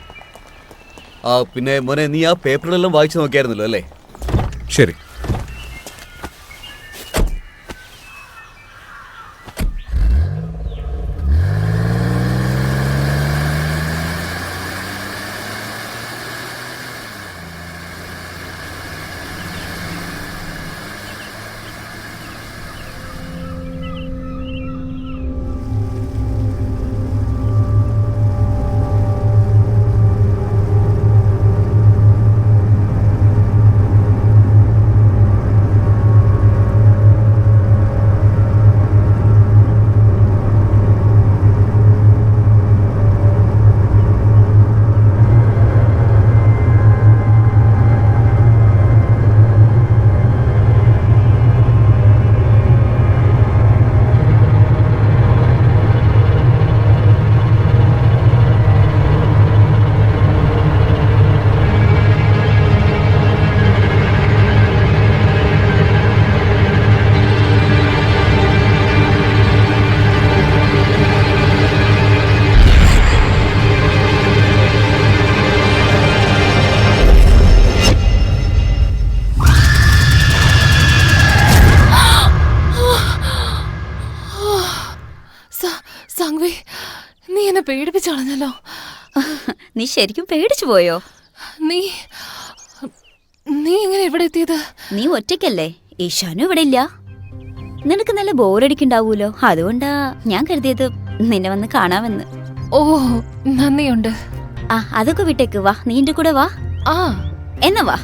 പിന്നെ മോനെ, നീ ആ പേപ്പറുകളെല്ലാം വായിച്ചു നോക്കിയായിരുന്നല്ലോ അല്ലേ? ശരി. സംഗ്വി, നീ എന്നെ പേടിപ്പിച്ചു കളഞ്ഞല്ലോ. നീ ശരിക്കും പേടിച്ചു പോയോ? നീ നീ എങ്ങനെ ഇവിടെ എത്തിയത്? നീ ഒറ്റയ്ക്കല്ലേ? ഈശാനും ഇവിടെ ഇല്ല. നിനക്ക് നല്ല ബോറടിക്കുണ്ടാവൂലോ, അതുകൊണ്ടാ ഞാൻ കരുതിയത് നിന്നെ വന്ന് കാണാമെന്ന്. ഓ, നന്ദിയുണ്ട്. അതൊക്കെ വിട്ടേക്ക്, വാ, നീ എന്റെ കൂടെ വാ. എന്നാ വാ.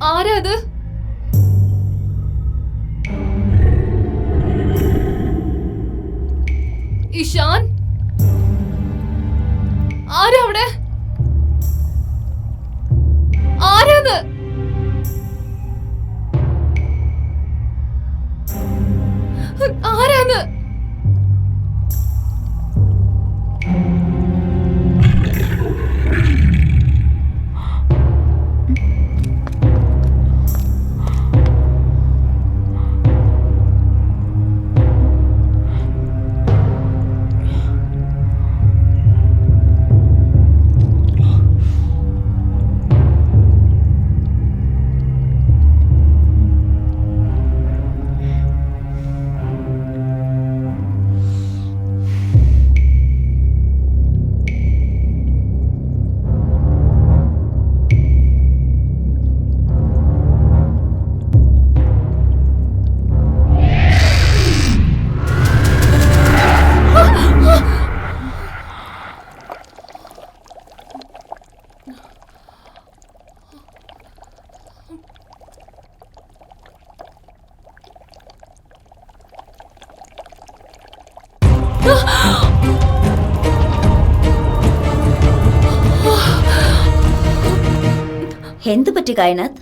ആരാ അത്? ഇഷാൻ, ആരാ അവിടെ? ആരാത്? ആരാത്? എന്തു പറ്റി കായനാഥ്?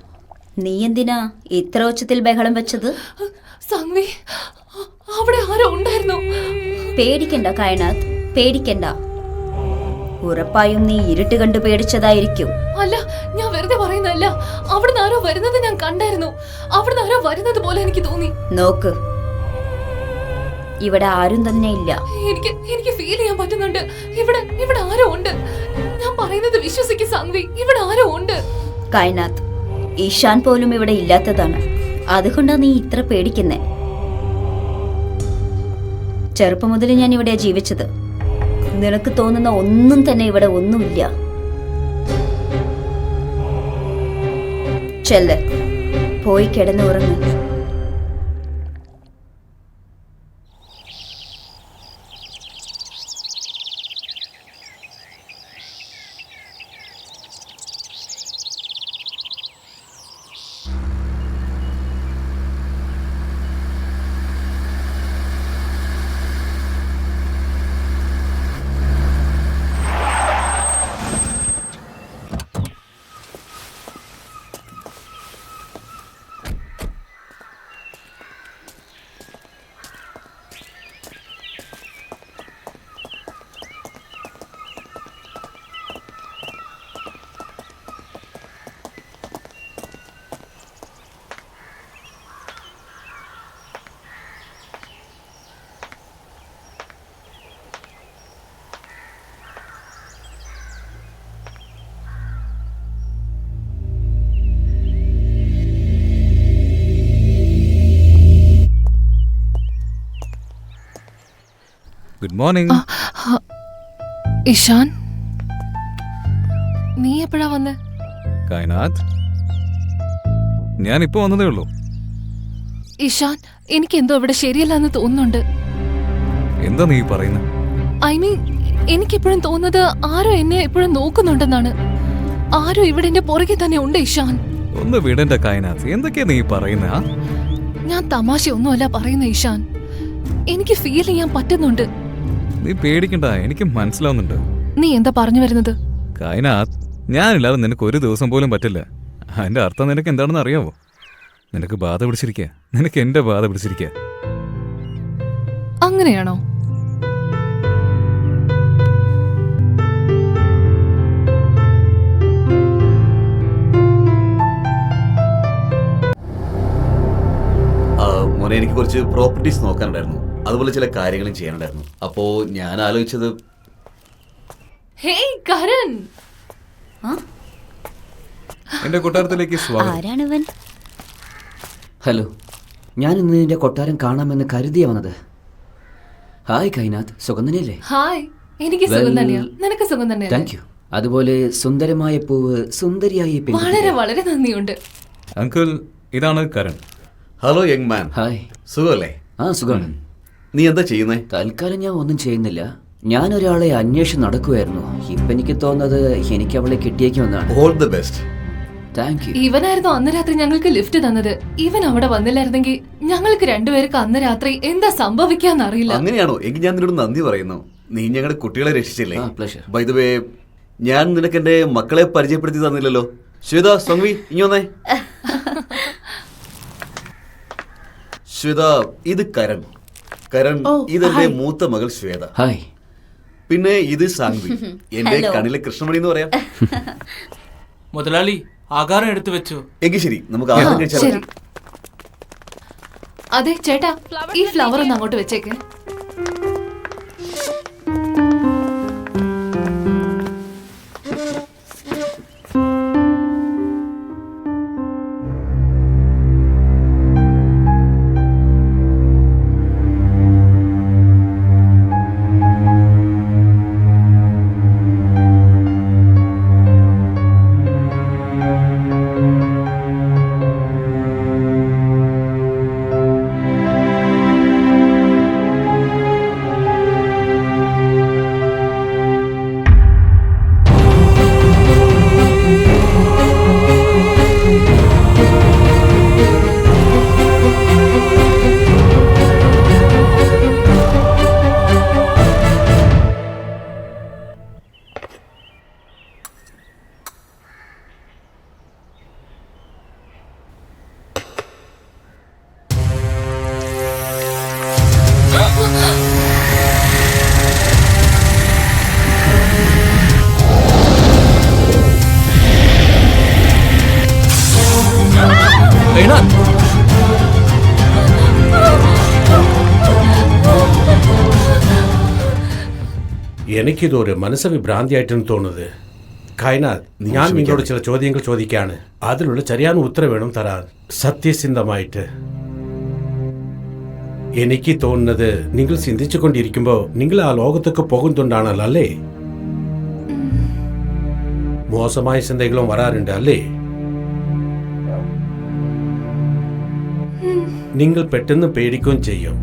നീ എന്തിനാ ഇത്ര ഉച്ചത്തിൽ ബഹളം വെച്ചത്? സംവി, അവിടെ ആരോ ഉണ്ടായിരുന്നു. പേടിക്കണ്ട കായനാഥ്, പേടിക്കണ്ട. ഉറപ്പായും നീ ഇരുട്ട് കണ്ടു പേടിച്ചതായിരിക്കും. അല്ല, ഞാൻ വെറുതെ പറയുന്നല്ല. അവിടുന്ന് ആരോ വരുന്നത് ഞാൻ കണ്ടായിരുന്നു. അവിടുന്ന് ആരോ വരുന്നത് പോലെ എനിക്ക് തോന്നി. നോക്ക്, ഇവിടെ ആരും തന്നെ ഇല്ല. എനിക്ക് ഫീൽ ചെയ്യാൻ പറ്റുന്നുണ്ട്. ഇവിടെ ആരോ ഉണ്ട്. ഞാൻ പറയുന്നത് വിശ്വസിക്ക് സംവി, ഇവിടെ ആരോ ഉണ്ട്. കായനാഥ്, ഈശാൻ പോലും ഇവിടെ ഇല്ലാത്തതാണ്. അതുകൊണ്ടാ നീ ഇത്ര പേടിക്കുന്നേ. ചെറുപ്പം മുതൽ ഞാൻ ഇവിടെ ജീവിച്ചത്. നിനക്ക് തോന്നുന്ന ഒന്നും തന്നെ ഇവിടെ ഒന്നുമില്ല. ചെല്ല്, പോയി കിടന്ന് ഉറങ്ങ്. Good morning. ഇഷാൻ, നീ എപ്പോഴാ വന്നേ? കായനാഥ്, ഞാൻ ഇപ്പൊ വന്നതേ ഉള്ളൂ. ഇഷാൻ, എനിക്ക് എന്തോ ഇവിടെ ശരിയല്ലെന്ന് തോന്നുന്നുണ്ട്. എന്താ നീ പറയുന്നത്? ഐ മീൻ, എനിക്കെപ്പോഴും തോന്നുന്നത് ആരോ എന്നെ എപ്പോഴും നോക്കുന്നുണ്ടെന്നാണ്. ആരോ ഇവിടെ എന്റെ പുറകെ തന്നെ ഉണ്ട് ഇഷാൻ. ഒന്ന് വിടണ്ട കായനാഥ്, എന്തൊക്കെയാ നീ പറയുന്ന? ഞാൻ തമാശയൊന്നുമല്ല പറയുന്ന ഇഷാൻ. എനിക്ക് ഫീൽ ചെയ്യാൻ പറ്റുന്നുണ്ട്. നീ പേടിക്കണ്ട, എനിക്ക് മനസ്സിലാവുന്നുണ്ട്. നീ എന്താ പറഞ്ഞു വരുന്നത്? കായനാഥ്, ഞാനില്ലാതെ നിനക്ക് ഒരു ദിവസം പോലും പറ്റില്ല. അതിന്റെ അർത്ഥം നിനക്ക് എന്താണെന്ന് അറിയാവോ? നിനക്ക് ബാധ പിടിച്ചിരിക്കുക. നിനക്ക് എന്റെ ബാധ പിടിച്ചിരിക്കുക. അങ്ങനെയാണോ? മോനെ, എനിക്ക് കുറച്ച് പ്രോപ്പർട്ടീസ് നോക്കാനുണ്ടായിരുന്നു. അതുപോലെ ചില കാര്യങ്ങളും ചെയ്യാനുണ്ടായിരുന്നു. അപ്പോ ഞാൻ ആലോചിച്ചത്, ഹേയ് കരൺ, എന്റെ കൊട്ടാരത്തിലേക്ക് സ്വാഗതം. ആരാണിവൻ? ഹലോ, ഞാൻ ഇന്ന് നിന്റെ കൊട്ടാരം കാണാമെന്ന് കരുതിയാ വന്നത്. ഹായ് കൈനാഥ്, സുഖം തന്നെയല്ലേ? ഹായ്, എനിക്ക് സുഖം തന്നെയാ. നിനക്ക് സുഖം തന്നെയാ? Thank you. അതുപോലെ സുന്ദരമായ പൂവ്, സുന്ദരിയായി വളരെ വളരെ നന്ദിയുണ്ട്. അങ്കിൾ, ഇതാണ് Karan. Hello young man. Hi. സുഖമല്ലേ? ആ, സുഖമാണ്. നീ എന്താ ചെയ്യുന്നേ? തൽക്കാലം ഞാൻ ഒന്നും ചെയ്യുന്നില്ല. ഞാൻ ഒരാളെ അന്വേഷിച്ച് നടക്കുമായിരുന്നു. ഇപ്പൊ എനിക്ക് തോന്നുന്നത് എനിക്ക് അവളെ കിട്ടിയേക്കുമെന്നാണ്. All the best. Thank you. ഇവനായിരുന്നു അന്ന് രാത്രി ഞങ്ങൾക്ക് ലിഫ്റ്റ് തന്നത്. ഇവൻ അവിടെ വന്നില്ലായിരുന്നെങ്കിൽ ഞങ്ങൾക്ക് രണ്ടുപേർക്ക് അന്ന് രാത്രി എന്താ സംഭവിക്കാന്നറിയില്ല. അങ്ങനെയാണോ? എങ്കിൽ ഞാൻ നിന്നോട് നന്ദി പറയുന്നു. നീ ഞങ്ങളുടെ കുട്ടികളെ രക്ഷിച്ചില്ലേ? pleasure. ബൈ ദ വേ, ഞാൻ നിനക്ക് എന്റെ മക്കളെ പരിചയപ്പെടുത്തി തന്നില്ലല്ലോ. ശ്വേത, സംവി, ഇനി വന്നേ. ശ്വേത, ഇത് കരൺ. കരൺ, ഇതെന്റെ മൂത്ത മകൾ ശ്വേത. ഹായ്. പിന്നെ ഇത് സാങ്വി, എന്റെ കണ്ണിലെ കൃഷ്ണമണി എന്ന് പറയാം. മുതലാളി, ആഹാരം എടുത്തു വെച്ചു. എങ്കിൽ ശരി, നമുക്ക് ആഹാരം കഴിച്ചാൽ ശരി. അതെ ചേട്ടാ, ഈ ഫ്ലവർ ഒന്ന് അങ്ങോട്ട് വെച്ചേക്ക്. എനിക്കിതൊരു മനസ്സവി ഭ്രാന്തിയായിട്ടാണ് തോന്നുന്നത്. കൈനാഥ്, ഞാൻ നിങ്ങളോട് ചില ചോദ്യങ്ങൾ ചോദിക്കാണ്. അതിനുള്ള ശരിயான ഉത്തരം വേണം തരാൻ, സത്യസന്ധമായിട്ട്. എനിക്ക് തോന്നുന്നത് നിങ്ങൾ ചിന്തിച്ചു കൊണ്ടിരിക്കുമ്പോൾ നിങ്ങൾ ആ ലോകത്തൊക്കെ പോകുന്നുണ്ടാണല്ലോ അല്ലേ? മോശമായ ചിന്തകളും വരാറുണ്ട് അല്ലേ? നിങ്ങൾ പെട്ടെന്ന് പേടിക്കുകയും ചെയ്യും.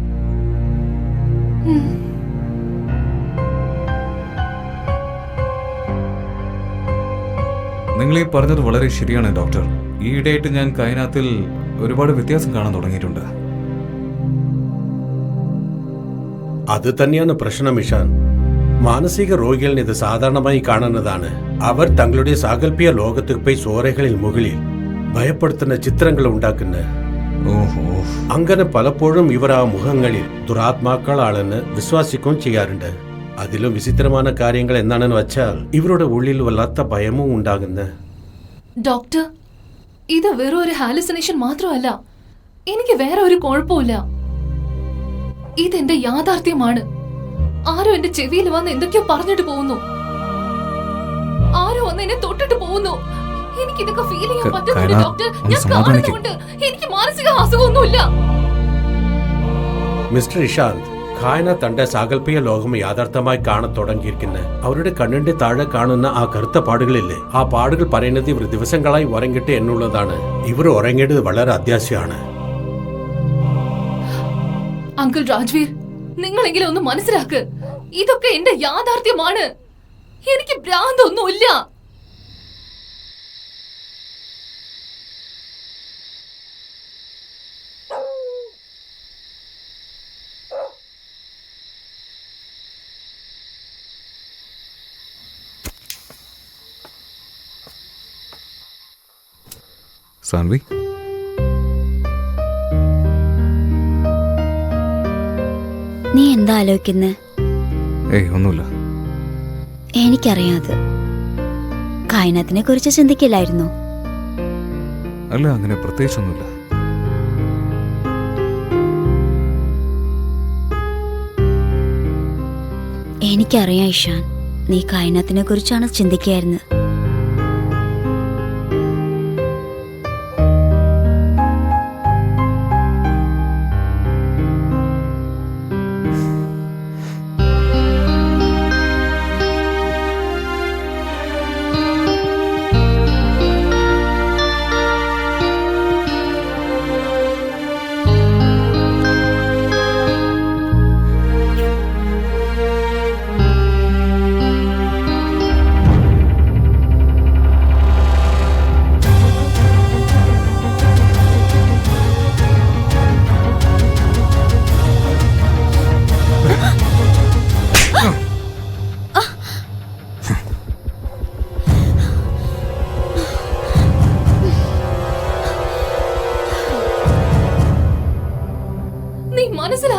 നിങ്ങൾ ഈ പറഞ്ഞത് വളരെ ശരിയാണ് ഡോക്ടർ. ഈയിടെയായിട്ട് ഞാൻ കൈനാത്തിൽ ഒരുപാട് വ്യത്യാസം കാണാൻ തുടങ്ങിയിട്ടുണ്ട്. അത് തന്നെയാണ് പ്രശ്നം ഇഷാൻ. മാനസിക രോഗികളിൽ ഇത് സാധാരണമായി കാണുന്നതാണ്. അവർ തങ്ങളുടെ സാങ്കല്പിക ലോകത്ത് പോയി സോരകളിൽ മുകളിൽ ഭയപ്പെടുത്തുന്ന ചിത്രങ്ങൾ ഉണ്ടാക്കുന്നത്. അങ്ങനെ പലപ്പോഴും ഇവർ ആ മുഖങ്ങളിൽ ദുരാത്മാക്കളാണെന്ന് വിശ്വസിക്കുകയും ചെയ്യാറുണ്ട്. അതിലും വിചിത്രമായ കാര്യങ്ങൾ എന്താണെന്ന് വെച്ചാൽ ഇവരുടെ ഉള്ളിൽ വല്ലാത്ത ഭയവും ഉണ്ടാകുന്ന. ഡോക്ടർ, ഇത് വെറും ഒരു ഹാലുസിനേഷൻ മാത്രമല്ല. എനിക്ക് വേറെ ഒരു കുഴപ്പമില്ല. ഇതെന്റെ യാഥാർത്ഥ്യമാണ്. ആരോ എന്റെ ചെവിയിൽ വന്ന് എന്തൊക്കെയോ പറഞ്ഞിട്ട് പോകുന്നു. ആരോ വന്ന് എന്നെ തൊട്ടിട്ട് പോകുന്നു. എനിക്ക് ഇതൊക്കെ ഫീൽ ചെയ്യാൻ പറ്റുന്നുണ്ട് ഡോക്ടർ. ഞാൻ കാണുന്നുണ്ട്. എനിക്ക് മാനസിക അസുഖമൊന്നുമില്ല. മിസ്റ്റർ ഇഷാന്ത്, ഖായന തന്റെ സാങ്കല്പിക ലോകം യാഥാർത്ഥ്യമായി കാണാൻ തുടങ്ങിയിരിക്കുന്നത്. അവരുടെ കണ്ണിന്റെ താഴെ കാണുന്ന ആ കറുത്ത പാടുകളില്ലേ, ആ പാടുകൾ പറയുന്നത് ഇവർ ദിവസങ്ങളായി ഉറങ്ങിട്ട് എന്നുള്ളതാണ്. ഇവർ ഉറങ്ങേണ്ടത് വളരെ അത്യാവശ്യമാണ്. അങ്കിൾ രാജ്വീർ, നിങ്ങളെങ്കിലും ഒന്ന് മനസ്സിലാക്ക്. ഇതൊക്കെ എന്റെ യാഥാർത്ഥ്യമാണ്. എനിക്ക് ഭ്രാന്തൊന്നുമില്ല. സാൻവി, നീ എന്താ ആലോചിക്കുന്നേ? ഒന്നുമില്ല. എനിക്കറിയാത്. കായനത്തിനെ കുറിച്ച് ചിന്തിക്കില്ലായിരുന്നോ? അല്ല, അങ്ങനെ പ്രത്യേകിച്ചൊന്നുമില്ല. എനിക്കറിയാം ഇഷാൻ, നീ കായനത്തിനെ കുറിച്ചാണ് ചിന്തിക്കായിരുന്നത്.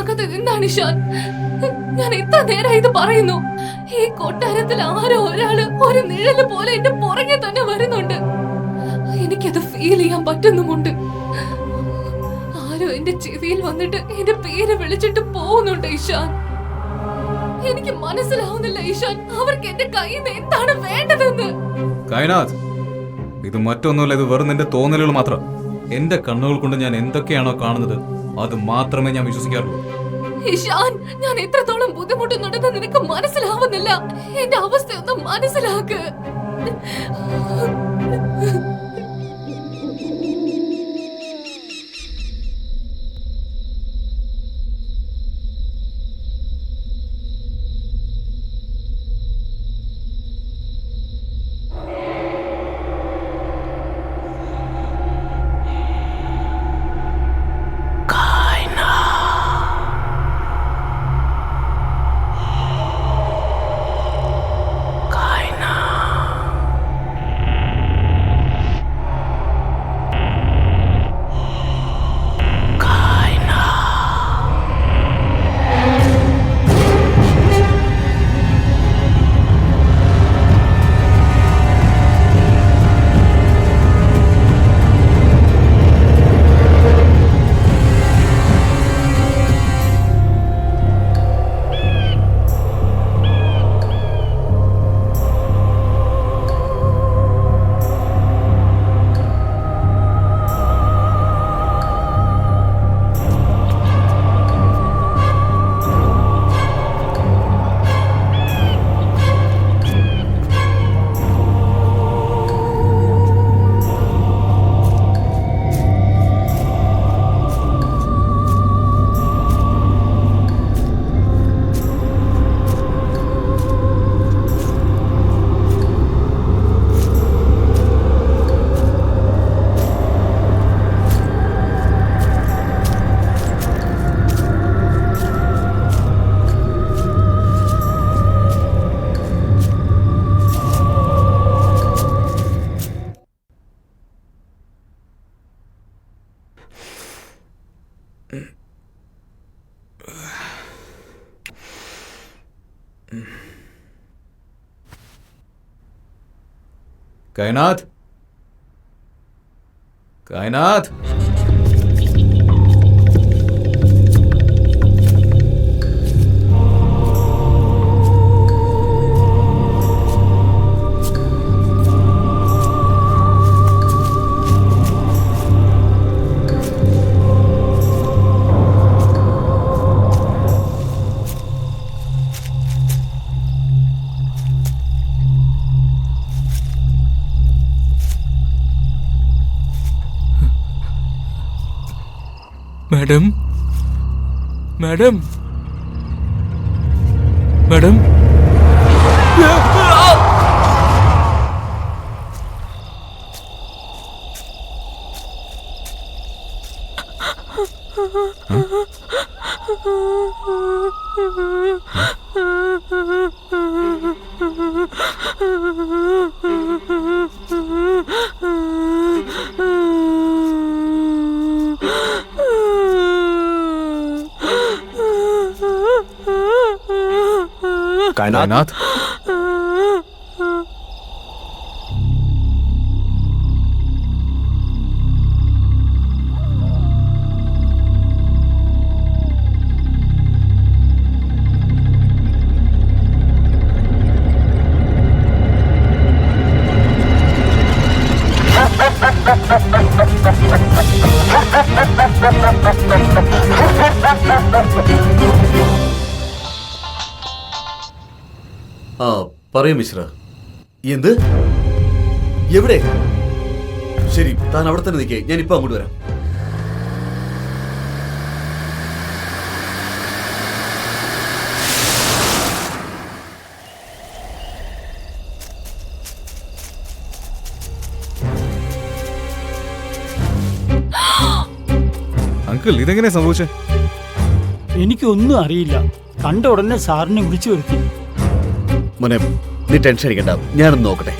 മനസ്സിലാക്കാത്തത് എന്താണ് ഇഷാൻ? ഞാൻ എത്ര നേരം ഇത് പറയുന്നു. ഈ കൊട്ടാരത്തിൽ ആരോ ഒരാള് ഒരു നിഴല് പോലെ എന്റെ പുറകെ തന്നെ വരുന്നുണ്ട്. എനിക്കത് ഫീൽ ചെയ്യാൻ പറ്റുന്നുമുണ്ട്. ആരോ എന്റെ ചെവിയിൽ വന്നിട്ട് എന്റെ പേര് വിളിച്ചിട്ട് പോകുന്നുണ്ട് ഇഷാൻ. എനിക്ക് മനസ്സിലാവുന്നില്ല ഇഷാൻ, അവർക്ക് എന്റെ കയ്യിൽ നിന്ന് എന്താണ് വേണ്ടതെന്ന്. കൈനാഥ്, ഇത് മറ്റൊന്നുമല്ല, ഇത് വെറും നിന്റെ തോന്നലുകൾ മാത്രം. എന്റെ കണ്ണുകൾ കൊണ്ട് ഞാൻ എന്തൊക്കെയാണോ കാണുന്നത് അത് മാത്രമേ ഞാൻ വിശ്വസിക്കാറുള്ളൂ. ഇഷാൻ, ഞാൻ എത്രത്തോളം ബുദ്ധിമുട്ടുന്നുണ്ടെന്ന് നിനക്ക് മനസ്സിലാവുന്നില്ല. എന്റെ അവസ്ഥയൊന്നും മനസ്സിലാക്ക്. കൈനാഥ്, കൈനാഥ്, മാഡം, മാഡം, മാഡം. കൈനാഥ്, ആ പറയൂ മിശ്ര. എന്ത്? എവിടെ? ശരി, താൻ അവിടെ തന്നെ നിൽക്കേ, ഞാൻ ഇപ്പൊ അങ്ങോട്ട് വരാം. അങ്കിൾ, ഇതെങ്ങനെ സംഭവിച്ചേ? എനിക്കൊന്നും അറിയില്ല. കണ്ട ഉടനെ സാറിനെ വിളിച്ചു വരുത്തി. മോനെ, നീ ടെൻഷൻ അടിക്കണ്ട, ഞാനൊന്ന് നോക്കട്ടെ.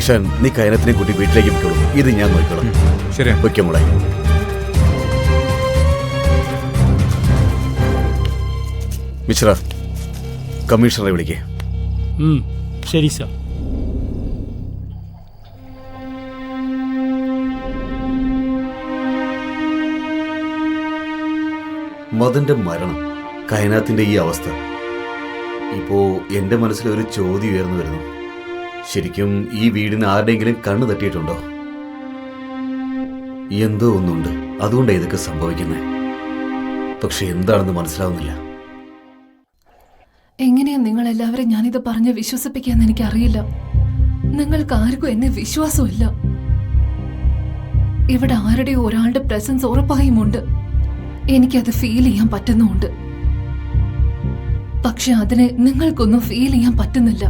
ഇഷാൻ, നീ കയനത്തിനെ കൂട്ടി വീട്ടിലേക്ക് പോയിക്കോളൂ. ഇത് ഞാൻ നോക്കിക്കോളാം. ശരി. വയ്ക്കാം മോളെ. മിശ്ര, കമ്മീഷണറെ വിളിക്കേ. ശരി സാർ. മദന്റെ മരണം, കയനാത്തിന്റെ ഈ അവസ്ഥ, ഇപ്പോ എന്റെ മനസ്സിൽ ഒരു ചോദ്യം ഉയർന്നു വരുന്നു. ശരിക്കും ഈ വീടിന് ആരുടെയെങ്കിലും കണ്ണു തട്ടിയിട്ടുണ്ടോ? എന്തോ ഒന്നുണ്ട്, അതുകൊണ്ടാണ് ഇതൊക്കെ സംഭവിക്കുന്നത്. പക്ഷെ എന്താണെന്ന് മനസ്സിലാവുന്നില്ല. എങ്ങനെയാ നിങ്ങൾ എല്ലാവരും ഞാനിത് പറഞ്ഞ് വിശ്വസിപ്പിക്കാന്ന് എനിക്കറിയില്ല. നിങ്ങൾക്ക് ആർക്കും എന്നെ വിശ്വാസമില്ല. ഇവിടെ ആരുടെയോ ഒരാളുടെ പ്രസൻസ് ഉറപ്പായുമുണ്ട്. എനിക്കത് ഫീൽ ചെയ്യാൻ പറ്റുന്നുണ്ട്. പക്ഷെ അതിനെ നിങ്ങൾക്കൊന്നും ഫീൽ ചെയ്യാൻ പറ്റുന്നില്ല.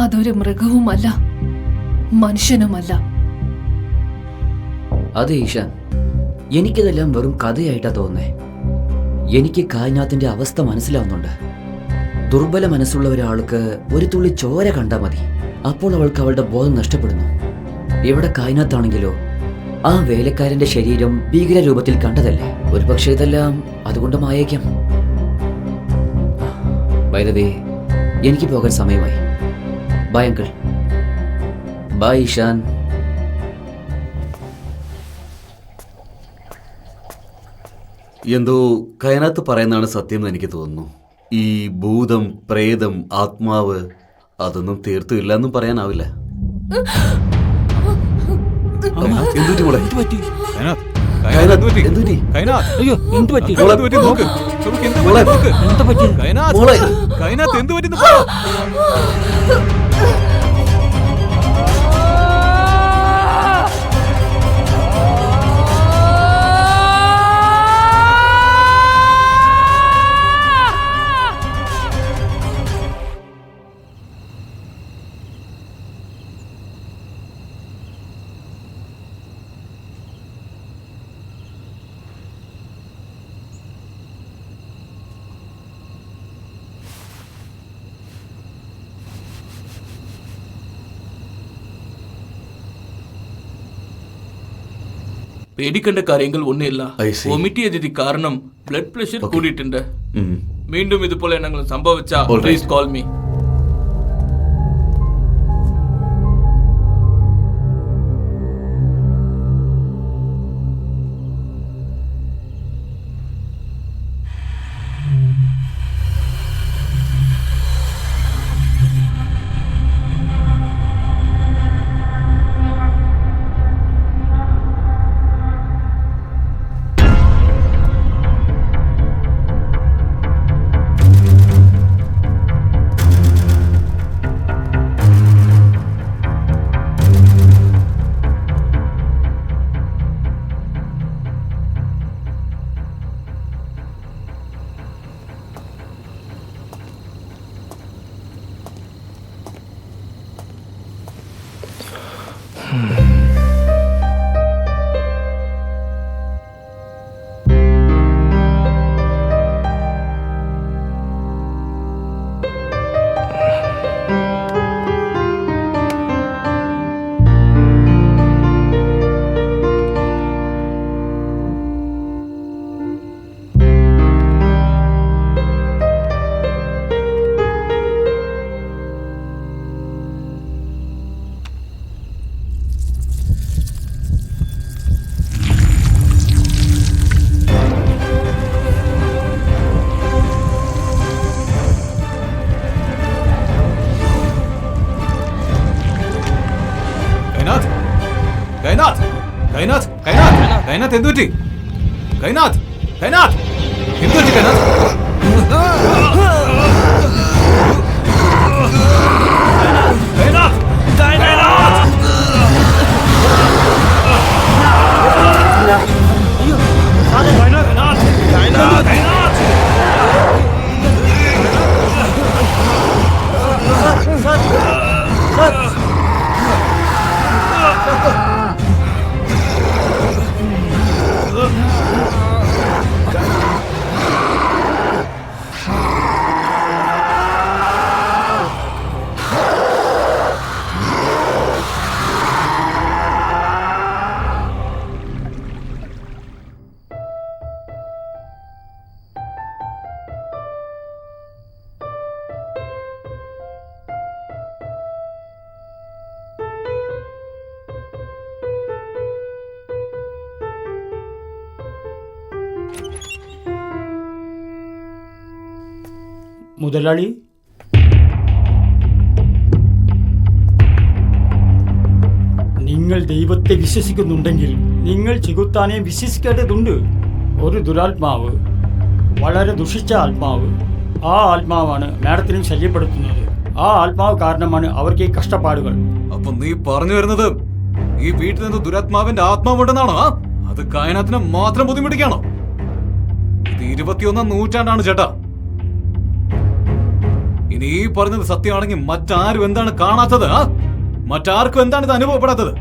അതൊരു മൃഗവുമല്ല, മനുഷ്യനുമല്ല. അതെ ഈശാൻ, എനിക്കിതെല്ലാം വെറും കഥയായിട്ടാ തോന്നുന്നേ. എനിക്ക് കായനാത്തിന്റെ അവസ്ഥ മനസ്സിലാവുന്നുണ്ട്. ദുർബല മനസ്സുള്ള ഒരാൾക്ക് ഒരു തുള്ളി ചോര കണ്ടാൽ മതി, അപ്പോൾ അവൾക്ക് അവളുടെ ബോധം നഷ്ടപ്പെടുന്നു. ഇവിടെ കായനാത്താണെങ്കിലോ ആ വേലക്കാരന്റെ ശരീരം ഭീകര രൂപത്തിൽ കണ്ടതല്ലേ. ഒരുപക്ഷെ ഇതെല്ലാം അതുകൊണ്ടുമായേക്കാം. ബൈ ദ വേ, എനിക്ക് പോകാൻ സമയമായി. Bye uncle. ബൈ ഈശാൻ. എന്തോ കയനാത്ത് പറയുന്നതാണ് സത്യം എന്ന് എനിക്ക് തോന്നുന്നു. ഈ ഭൂതം, പ്രേതം, ആത്മാവ് അതൊന്നും തീർത്തും ഇല്ലെന്നും പറയാനാവില്ല. എന്തുപറ്റി മോളെ? അയ്യോ, എന്ത് പറ്റി? പേടിക്കേണ്ട കാര്യങ്ങൾ ഒന്നുമില്ല. I see. വൊമിറ്റ് ചെയ്തത് കാരണം ബ്ലഡ് പ്രഷർ കൂടിയിട്ടുണ്ട്. ഉം. വീണ്ടും ഇതുപോലെ എന്തെങ്കിലും സംഭവിച്ചാ All right. Please call me. Kainat എന്തുപറ്റി? കൈനാത്ത്, കൈനാത്ത് എന്തുപറ്റി? മുതലാളി, നിങ്ങൾ ദൈവത്തെ വിശ്വസിക്കുന്നുണ്ടെങ്കിൽ നിങ്ങൾ ചെകുത്താനെ വിശ്വസിക്കേണ്ടതുണ്ട്. ഒരു ദുരാത്മാവ്, വളരെ ദുഷിച്ച ആത്മാവ്, ആ ആത്മാവാണ് മാഡത്തിനെ ശല്യപ്പെടുത്തുന്നത്. ആ ആത്മാവ് കാരണമാണ് അവർക്ക് ഈ കഷ്ടപ്പാടുകൾ. അപ്പൊ നീ പറഞ്ഞു വരുന്നത് ഈ വീട്ടിൽ നിന്ന് ദുരാത്മാവിന്റെ ആത്മാവുണ്ടെന്നാണോ? അത് കായനാത്തിനെ മാത്രം ബുദ്ധിമുട്ടിക്കാണോ? ഇത് 21-ാം നൂറ്റാണ്ടാണ് ചേട്ടാ. ഇനി ഈ പറഞ്ഞത് സത്യമാണെങ്കിൽ മറ്റാരും എന്താണ് കാണാത്തത്? മറ്റാർക്കും എന്താണ് ഇത് അനുഭവപ്പെടാത്തത്?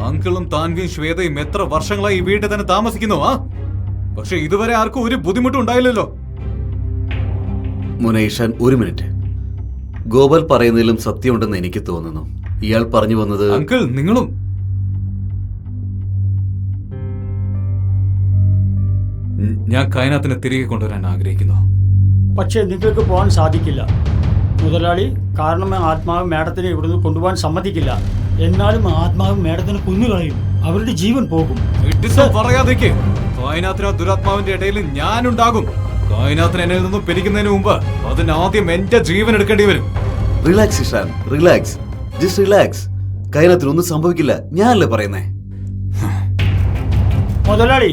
അങ്കിളും താൻവിയും ശ്വേതയും എത്ര വർഷങ്ങളായി ഈ വീട്ടിൽ തന്നെ താമസിക്കുന്നു. പക്ഷെ ഇതുവരെ ആർക്കും ഒരു ബുദ്ധിമുട്ടും ഉണ്ടായില്ലല്ലോ. മോനെ ഇഷാൻ, ഒരു മിനിറ്റ്. ഗോപാൽ പറയുന്നതിലും സത്യമുണ്ടെന്ന് എനിക്ക് തോന്നുന്നു. ഇയാൾ പറഞ്ഞു വന്നത് അങ്കിൾ, നിങ്ങളും ഞാൻ കായനാത്തിനെ തിരികെ കൊണ്ടുവരാൻ ആഗ്രഹിക്കുന്നു. പക്ഷേ നിങ്ങൾക്ക് പോകാൻ സാധിക്കില്ല മുതലാളി. കാരണം ആത്മാവ് മാഡത്തിനെ ഇവിടുന്ന് കൊണ്ടുപോകാൻ സമ്മതിക്കില്ല. എന്നാലും ആത്മാവ് മാഡത്തിനെ കൊന്നുകളയും. അവരുടെ ജീവൻ പോകും. പറയാതേക്ക്. കായനാത്തിനോ ദുരാത്മാവിന്റെ ഇടയിൽ ഞാനുണ്ടാകും. കായനാത്തിന് എന്നിൽ നിന്നും പിരിക്കുന്നതിന് മുമ്പ് അതിനാദ്യം എന്റെ ജീവൻ എടുക്കേണ്ടി വരും. Relax Ishaan, relax, just relax. കായനാത്തിനൊന്നും സംഭവിക്കില്ല, ഞാനല്ലേ പറയുന്നേ. മുതലാളി,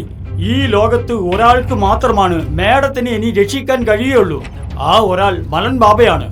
ഈ ലോകത്ത് ഒരാൾക്ക് മാത്രമാണ് മാഡത്തിനെ ഇനി രക്ഷിക്കാൻ കഴിയുള്ളൂ. ആ ഒരാൾ മലൻ ബാബയാണ്.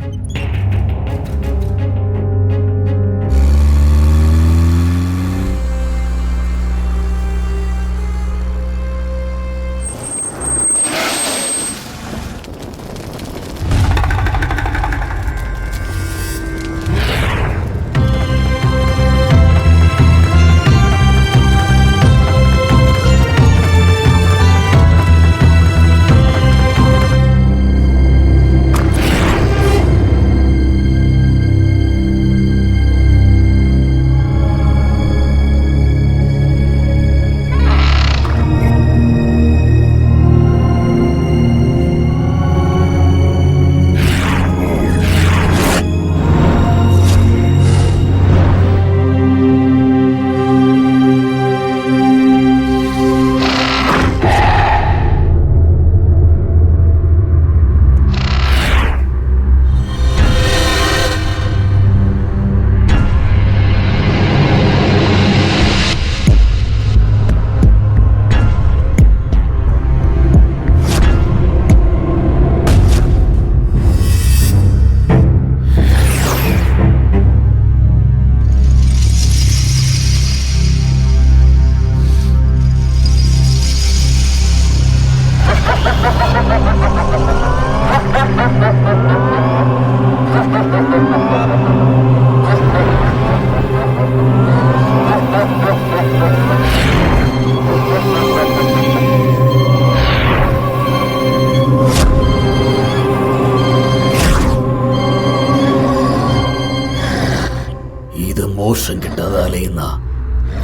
മോശം കിട്ടാതെ അലയുന്ന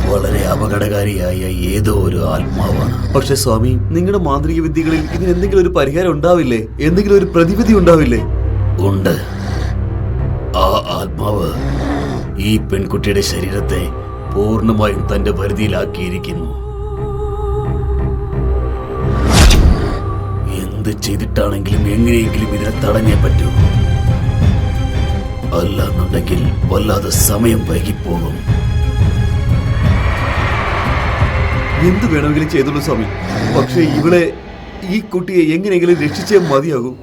വളരെ അപകടകാരിയായ ഏതോ ഒരു ആത്മാവാണ്. പക്ഷെ സ്വാമി, നിങ്ങളുടെ മാന്ത്രിക വിദ്യകളിൽ ഇതിന് എന്തെങ്കിലും ഒരു പരിഹാരം ഉണ്ടാവില്ലേ? എന്തെങ്കിലും ഒരു പ്രതിവിധി ഉണ്ടാവില്ലേ? ഉണ്ട്. ആ ആത്മാവ് ഈ പെൺകുട്ടിയുടെ ശരീരത്തെ പൂർണ്ണമായും തന്റെ പരിധിയിലാക്കിയിരിക്കുന്നു. എന്ത് ചെയ്തിട്ടാണെങ്കിലും എങ്ങനെയെങ്കിലും ഇതിനെ തടഞ്ഞേ പറ്റൂ. അല്ലാന്നുണ്ടെങ്കിൽ വല്ലാതെ സമയം വൈകിപ്പോകും. എന്ത് വേണമെങ്കിലും ചെയ്തോളൂ സ്വാമി, പക്ഷെ ഈ കുട്ടിയെ എങ്ങനെയെങ്കിലും രക്ഷിച്ചേ മതിയാകൂ.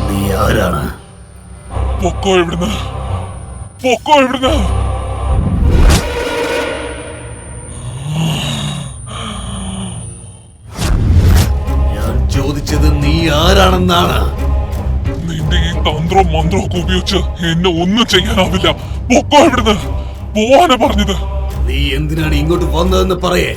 നീ ആരാണ്? പൊക്കോ ഇവിടുന്ന്, പൊക്കോ ഇവിടുന്ന്. ഞാൻ ചോദിച്ചത് നീ ആരാണെന്നാണ്. നിന്റെ ഈ തന്ത്രവും മന്ത്രവും ഒക്കെ ഉപയോഗിച്ച് എന്നെ ഒന്നും ചെയ്യാനാവില്ല. പൊക്കോ ഇവിടുന്ന്, പോവാനാ പറഞ്ഞത്. നീ എന്തിനാണ് ഇങ്ങോട്ട് വന്നതെന്ന് പറയേ.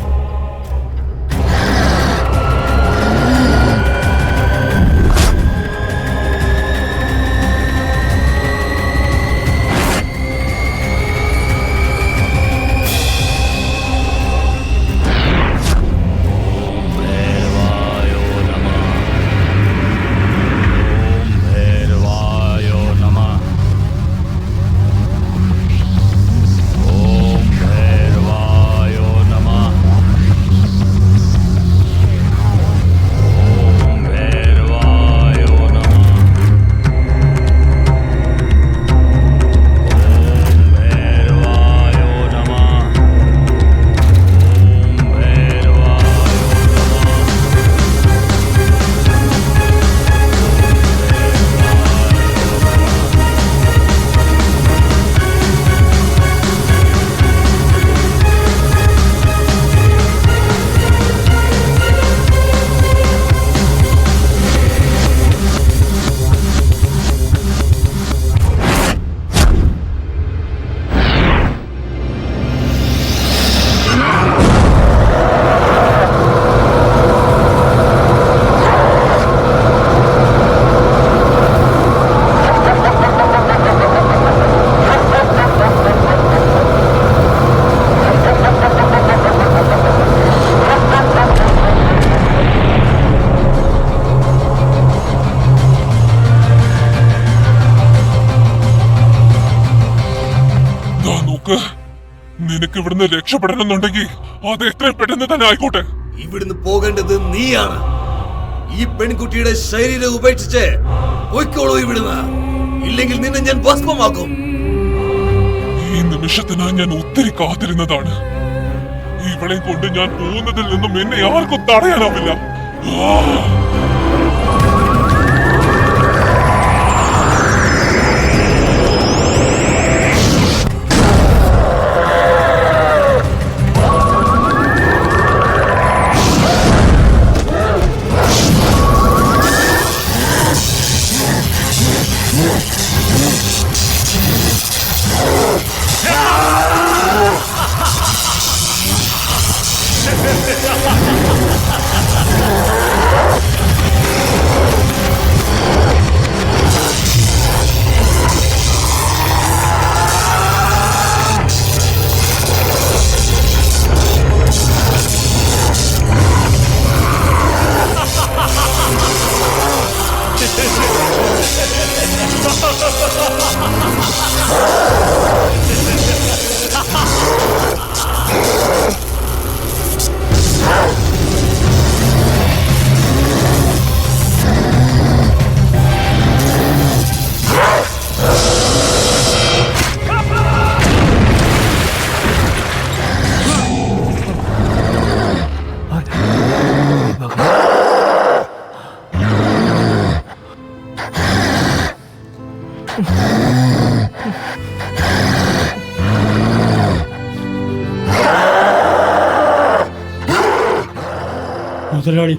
നിനക്ക് ഇവിടുന്ന് രക്ഷപ്പെടണമെന്നുണ്ടെങ്കിൽ അത് എത്രയും പെട്ടെന്ന് തന്നെ ആയിക്കോട്ടെ. ഇവിടുന്ന് പോകേണ്ടത് നീയാണ്. ഈ പെൺകുട്ടിയുടെ ശരീരം ഉപേക്ഷിച്ച് പോയിക്കോളൂ ഇവിടുന്ന്. ഇല്ലെങ്കിൽ നിന്നെ ഞാൻ ഭസ്മമാക്കും. ഈ നിമിഷത്തിനായി ഞാൻ ഒത്തിരി കാത്തിരുന്നതാണ്. ഇവളെ കൊണ്ട് ഞാൻ പോകുന്നതിൽ നിന്നും എന്നെ ആർക്കും തടയാനാവില്ല. മുതലാളി,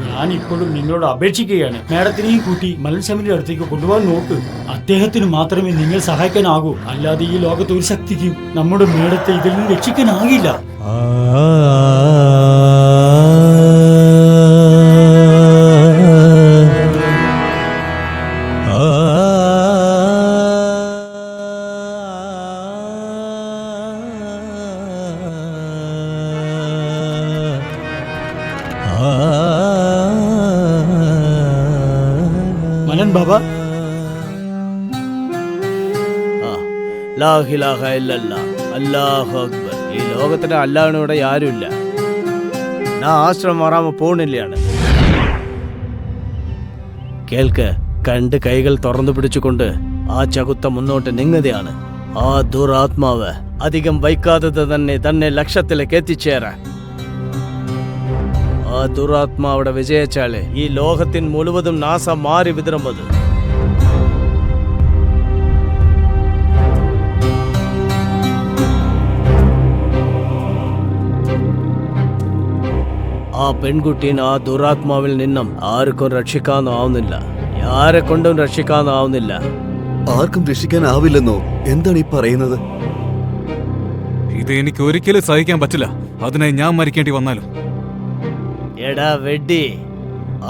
ഞാൻ ഇപ്പോഴും നിങ്ങളോട് അപേക്ഷിക്കുകയാണ്. മാഡത്തിനെയും കൂട്ടി മലൻശമിന്റെ അടുത്തേക്ക് കൊണ്ടുപോകാൻ നോക്ക്. അദ്ദേഹത്തിന് മാത്രമേ നിങ്ങൾ സഹായിക്കാനാകൂ. അല്ലാതെ ഈ ലോകത്ത് ഒരു ശക്തിക്കും നമ്മുടെ മേഡത്തെ ഇതിൽ നിന്ന് രക്ഷിക്കാനാകില്ല. മനൻ ബാബ, അല്ലാഹു അക്ബർ. ഈ ലോകത്തിന്റെ അല്ലാഹുവിന് ഇവിടെ ആരുമില്ല. ഞാൻ ആശ്രമം മാറാമ പോണില്ലാണ്. കേൾക്ക്, രണ്ട് കൈകൾ തുറന്നു പിടിച്ചുകൊണ്ട് ആ ചകുത്ത മുന്നോട്ട് നീങ്ങുകയാണ്. ആ ദുരാത്മാവ് അധികം വൈകാതെ തന്നെ ലക്ഷ്യത്തിലേക്ക് എത്തിച്ചേരാൻ. ആ ദുരാത്മാവിടെ വിജയിച്ചാല് ഈ ലോകത്തിൻ മുഴുവതും നാശം മാറി വിതറുന്നത്. ആ പെൺകുട്ടീനെ ആ ദുരാത്മാവിൽ നിന്നും ആർക്കും രക്ഷിക്കാനോ ആവുന്നില്ല. ആരെ കൊണ്ടും രക്ഷിക്കാനോ ആവുന്നില്ല. ആർക്കും രക്ഷിക്കാനാവില്ലെന്നോ? എന്താണ് ഈ പറയുന്നത്? ഇത് എനിക്ക് ഒരിക്കലും സഹിക്കാൻ പറ്റില്ല. അതിനായി ഞാൻ മരിക്കേണ്ടി വന്നാലും. എടാ വെഡ്ഡി,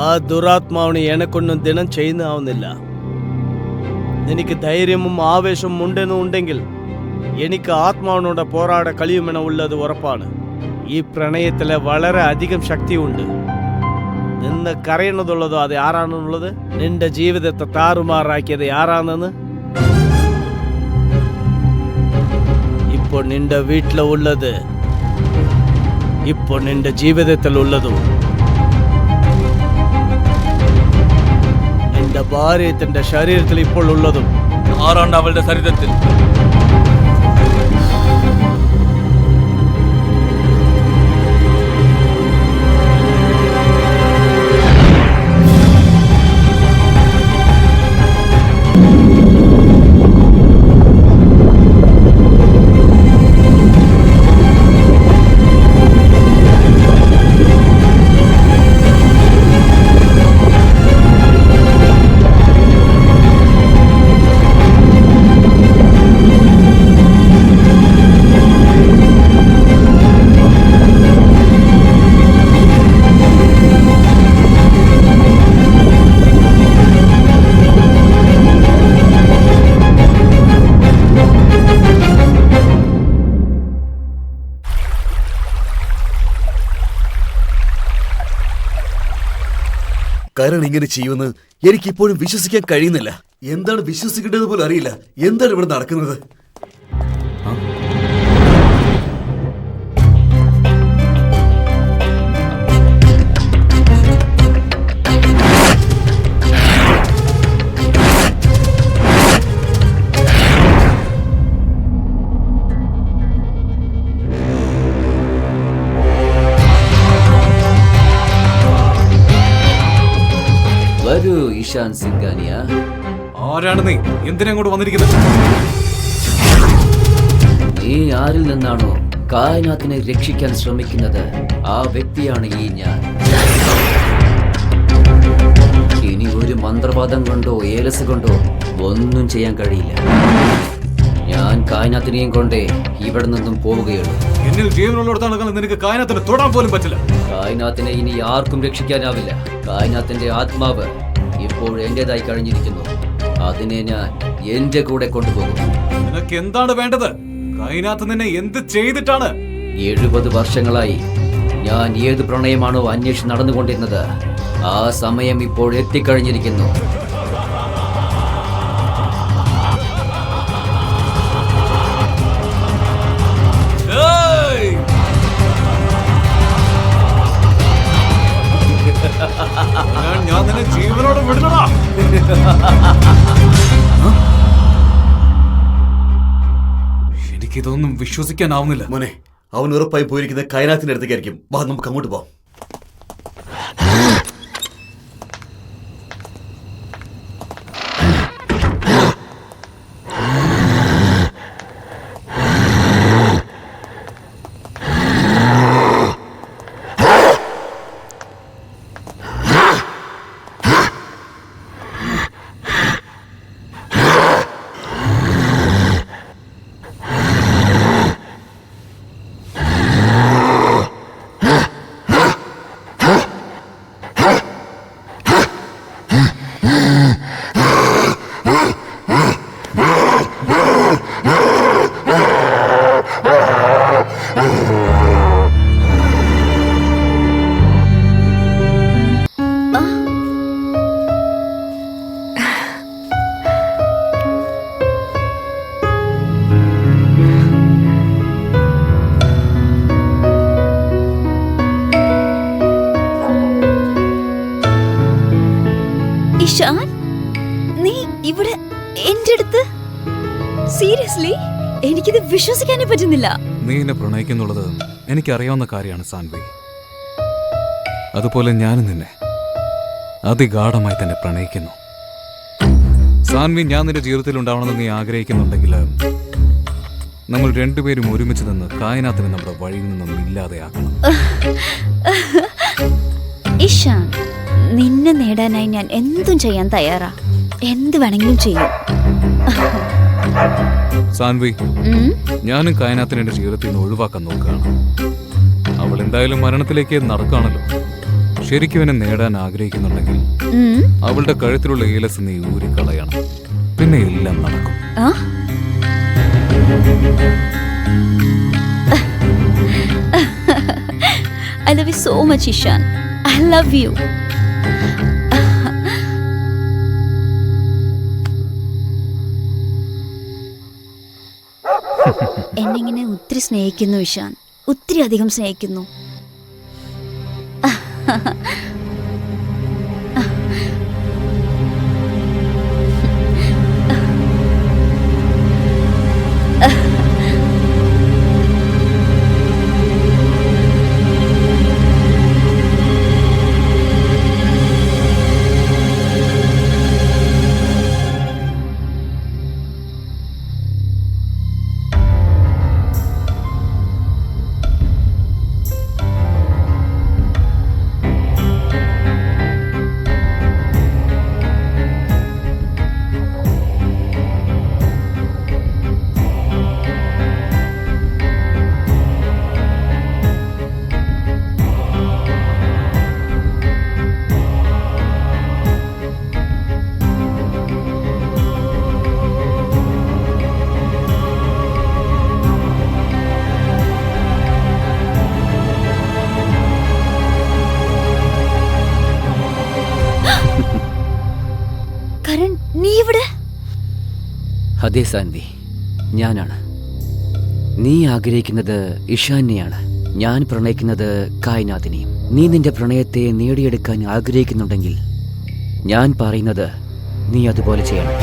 ആ ദുരാത്മാവിന് എനക്കൊന്നും ദിനം ചെയ്യുന്നാവുന്നില്ല. നിനക്ക് ധൈര്യവും ആവേശവും ഉണ്ടെന്നുണ്ടെങ്കിൽ എനിക്ക് ആത്മാവിനോട് പോരാട കഴിയുമെന്ന് ഉള്ളത് ഉറപ്പാണ്. ഈ പ്രണയത്തില് വളരെ അധികം ശക്തിയുണ്ട്. നിന്ന് കരയുന്നതുള്ളതോ അത് ആരാണെന്നുള്ളത്? നിന്റെ ജീവിതത്തെ താറുമാറാക്കിയത് ആരാണെന്ന്? ഇപ്പോൾ നിന്റെ വീട്ടിലുള്ളത്, ഇപ്പോൾ നിന്റെ ജീവിതത്തിലുള്ളതും നിന്റെ ഭാര്യത്തിന്റെ ശരീരത്തിൽ ഇപ്പോൾ ഉള്ളതും ആറാണ്ട് അവളുടെ ശരീരത്തിൽ. കരൺ ഇങ്ങനെ ചെയ്യുമെന്ന് എനിക്കിപ്പോഴും വിശ്വസിക്കാൻ കഴിയുന്നില്ല. എന്താണ് വിശ്വസിക്കേണ്ടത് പോലും അറിയില്ല. എന്താണ് ഇവിടെ നടക്കുന്നത്? വരൂ ഇഷാൻ സിംഗാനിയ. ആരാണ് നീ? എന്തിനങ്ങോട്ട് വന്നിരിക്കുന്നത്? നീ ആരിൽ നിന്നാണോ കായനാത്തിനെ രക്ഷിക്കാൻ ശ്രമിക്കുന്നത്, ആ വ്യക്തിയാണ് ഈ ഞാൻ. ഇനി ഒരു മന്ത്രവാദം കൊണ്ടോ ഏലസ് കൊണ്ടോ ഒന്നും ചെയ്യാൻ കഴിയില്ല. ഞാൻ കായനാത്തിനെയും കൊണ്ടേ ഇവിടെ നിന്നും പോവുകയുള്ളൂ. എന്നിൽ ജീവനുള്ളിടത്താണ് നിനക്ക് കായനാത്തിനെ തൊടാൻ പോലും പറ്റില്ല. കായനാത്തിനെ ഇനി ആർക്കും രക്ഷിക്കാനാവില്ല. കായനാത്തിന്റെ ആത്മാവ് ഇപ്പോൾ എന്റേതായി കഴിഞ്ഞിരിക്കുന്നു. അതിനെ ഞാൻ എന്റെ കൂടെ കൊണ്ടുപോകും. നിനക്ക് എന്താണ് വേണ്ടത്? കായനാത്ത് നിന്നെ എന്ത് ചെയ്തിട്ടാണ്? 70 വർഷങ്ങളായി ഞാൻ ഏത് പ്രണയമാണോ അന്വേഷിച്ച് നടന്നുകൊണ്ടിരുന്നത്, ആ സമയം ഇപ്പോൾ എത്തിക്കഴിഞ്ഞിരിക്കുന്നു. ഞാൻ നിന്നെ ജീവനോട് വിടണടാ. എനിക്കിതൊന്നും വിശ്വസിക്കാനാവുന്നില്ല. മോനെ, അവൻ ഉറപ്പായി പോയിരിക്കുന്ന കൈനാത്തിന്റെ അടുത്തേക്കായിരിക്കും. വാ, നമുക്ക് അങ്ങോട്ട് പോവാം. സീരിയസ്ലി എനിക്കിത് വിശ്വസിക്കാനേ പറ്റുന്നില്ല. നീ എന്നെ പ്രണയിക്കുന്നുള്ളത് എനിക്കറിയാവുന്ന കാര്യമാണ് സാൻവി. അതുപോലെ ഞാനും നിന്നെ അതിഗാഠമായി തന്നെ പ്രണയിക്കുന്നു. സാൻവി, ഞാൻ നിന്റെ ജീവിതത്തിൽ ഉണ്ടാവണമെന്ന് നീ ആഗ്രഹിക്കുന്നുണ്ടെങ്കിൽ നമ്മൾ രണ്ടുപേരും ഒരുമിച്ച് നിന്ന് കായനാത്തിനെ നമ്മുടെ വഴിയിൽ നിന്നും ഇല്ലാതെയാക്കണം. ഇഷാൻ, നിന്നെ നേടാനായി ഞാൻ എന്തും ചെയ്യാൻ തയ്യാറാ. എന്ത് വേണമെങ്കിലും ചെയ്യും. സാൻവി, ഞാനും കായനാത്തിനെ എന്റെ ജീവിതത്തിൽ നിന്ന് ഒഴിവാക്കാൻ നോക്കുകയാണ്. അവൾ എന്തായാലും മരണത്തിലേക്ക് നടക്കുകയാണല്ലോ. ശരിക്കും എന്നെ നേടാൻ ആഗ്രഹിക്കുന്നുണ്ടെങ്കിൽ അവളുടെ കഴുത്തിലുള്ള ഏലസ് നീ ഊരിക്കളയണം. പിന്നെ എല്ലാം നടക്കും. I love you so much, Ishan. I love you. എന്നെങ്ങനെ ഒത്തിരി സ്നേഹിക്കുന്നു ഇഷാൻ, ഒത്തിരി അധികം സ്നേഹിക്കുന്നു. അതെ സാൻവി, ഞാനാണ്. നീ ആഗ്രഹിക്കുന്നത് ഇഷാനെയാണ്, ഞാൻ പ്രണയിക്കുന്നത് കായനാഥിനെയും. നീ നിന്റെ പ്രണയത്തെ നേടിയെടുക്കാൻ ആഗ്രഹിക്കുന്നുണ്ടെങ്കിൽ ഞാൻ പറയുന്നത് നീ അതുപോലെ ചെയ്യണം.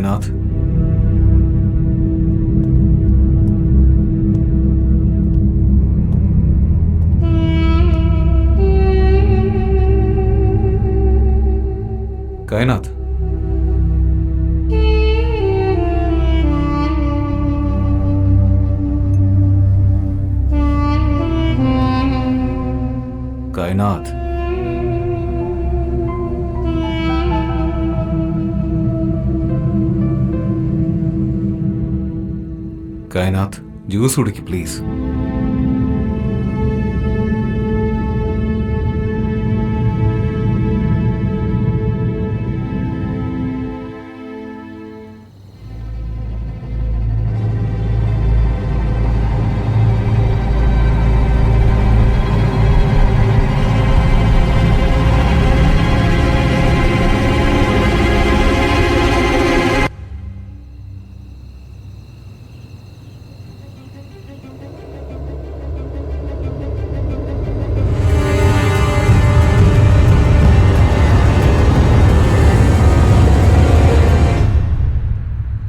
കായനാഥ്, കായനാഥ്, കായനാഥ്, കായനാഥ്, ജ്യൂസ് കുടിക്ക് പ്ലീസ്.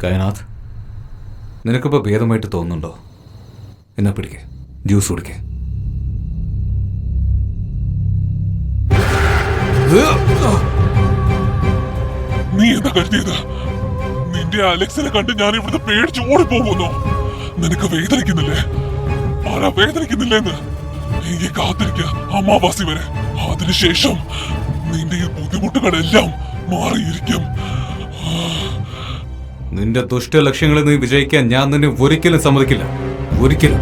കായനാഥ്, നിനക്കിപ്പോ ഭേദമായിട്ട് തോന്നുന്നുണ്ടോ? എന്നാ പിടിക്കേ, ജ്യൂസ് കുടിക്കേ. നീ എന്താ കരുതിയത്? നിന്റെ അലക്സിനെ കണ്ട് ഞാൻ ഇവിടുന്ന് പേടിച്ച് ഓടിപ്പോകുന്നു. നിനക്ക് വേദനിക്കുന്നില്ലേ? ആരാ വേദനിക്കുന്നില്ലെന്ന്? എനിക്ക് കാത്തിരിക്കുക അമാവാസി വരെ. അതിനുശേഷം നിന്റെ ഈ ബുദ്ധിമുട്ടുകളെല്ലാം മാറിയിരിക്കും. നിന്റെ ദുഷ്ട ലക്ഷ്യങ്ങളിൽ നീ വിജയിക്കാൻ ഞാൻ നിന്നെ ഒരിക്കലും സമ്മതിക്കില്ല. ഒരിക്കലും.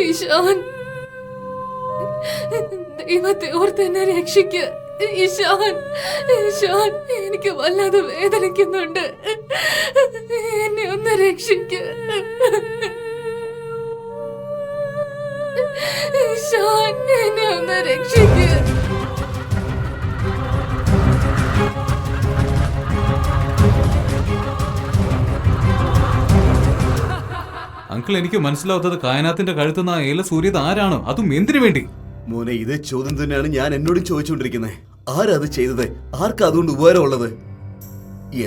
ഈശാൻ, ദൈവത്തെ ഓർത്ത് എന്നെ രക്ഷിക്ക്. ഈശാൻ, ഈശാൻ, എനിക്ക് വല്ലാതെ വേദനിക്കുന്നുണ്ട്. എന്നെ ഒന്ന് രക്ഷിക്ക്. ഈശാൻ, എന്നെ ഒന്ന് രക്ഷിക്ക്. അങ്കിൾ, എനിക്ക് മനസ്സിലാവാത്തത് കായനാഥിന്റെ കഴുത്തുന്ന ആ ഏല സൂര്യത ആരാണ്? അതും എന്തിനു വേണ്ടി? മോനെ, ഇതേ ചോദ്യം തന്നെയാണ് ഞാൻ എന്നോടും ചോദിച്ചുകൊണ്ടിരിക്കുന്നത്. ആരാ അത് ചെയ്തത്? ആർക്കാ അതുകൊണ്ട് ഉപകാരമുള്ളത്?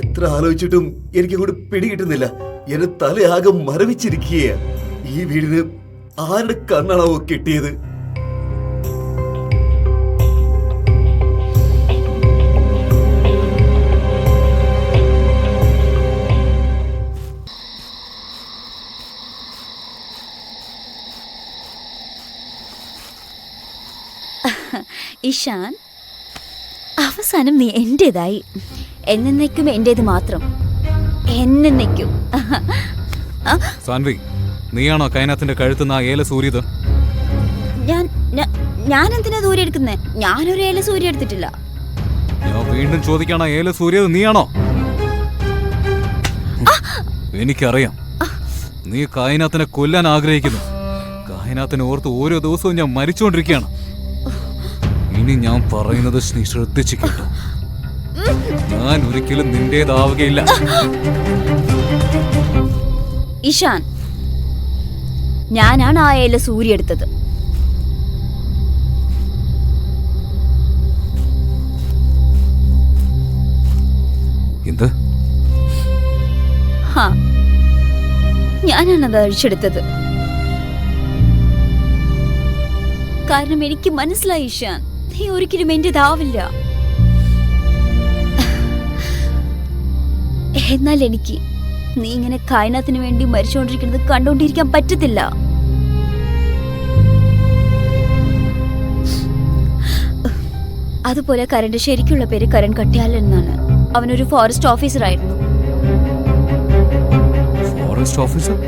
എത്ര ആലോചിച്ചിട്ടും എനിക്കങ്ങോട്ട് പിടികിട്ടുന്നില്ല. എന്റെ തലയാകെ മരവിച്ചിരിക്കുക. ഈ വീടിന് ആരുടെ കണ്ണാണോ കിട്ടിയത്? ഇഷാൻ, അവസാനം നീ എന്റേതായി. എന്നേക്കും എന്റേത് മാത്രം. എന്നേക്കും. സാൻവി, നീയാണോ കായനാഥിന്റെ കഴുത്തുന്ന ആ ഏല സൂര്യത? ഞാൻ എന്തിനാ സൂര്യ എടുക്കുന്നേ? ഞാനൊരു ഏല സൂര്യ എടുത്തിട്ടില്ല. ഞാൻ വീണ്ടും ചോദിക്കാണ്, ഏല സൂര്യത നീയാണോ? എനിക്കറിയാം, നീ കായനാഥിനെ കൊല്ലാൻ ആഗ്രഹിക്കുന്നു. കായനാഥിനെ ഓർത്ത് ഓരോ ദിവസവും ഞാൻ മരിച്ചുകൊണ്ടിരിക്കുകയാണ്. ഇനി ഞാൻ പറയുന്നത് നീ ശ്രദ്ധിച്ചു കേട്ടോ. ഞാൻ ഒരിക്കലും നിന്റേതാവുകയില്ല. ഇഷാൻ, ഞാനാണ് ആ ഏല സൂര്യ എടുത്തത്. എന്ത്? ഞാനാണത് അഴിച്ചെടുത്തത്. കാരണം എനിക്ക് മനസ്സിലായി ഇഷാൻ, നീ ഒരിക്കലും എന്റേതാവില്ല. എന്നാൽ എനിക്ക് നീ ഇങ്ങനെ കായനാഥിന് വേണ്ടി മരിച്ചുകൊണ്ടിരിക്കുന്നത് കണ്ടുകൊണ്ടിരിക്കാൻ പറ്റത്തില്ല. അതുപോലെ കരന്റെ ശരിക്കുള്ള പേര് കരൺ കട്യാലൻ എന്നാണ്. അവനൊരു ഫോറസ്റ്റ് ഓഫീസർ ആയിരുന്നു. Forest officer?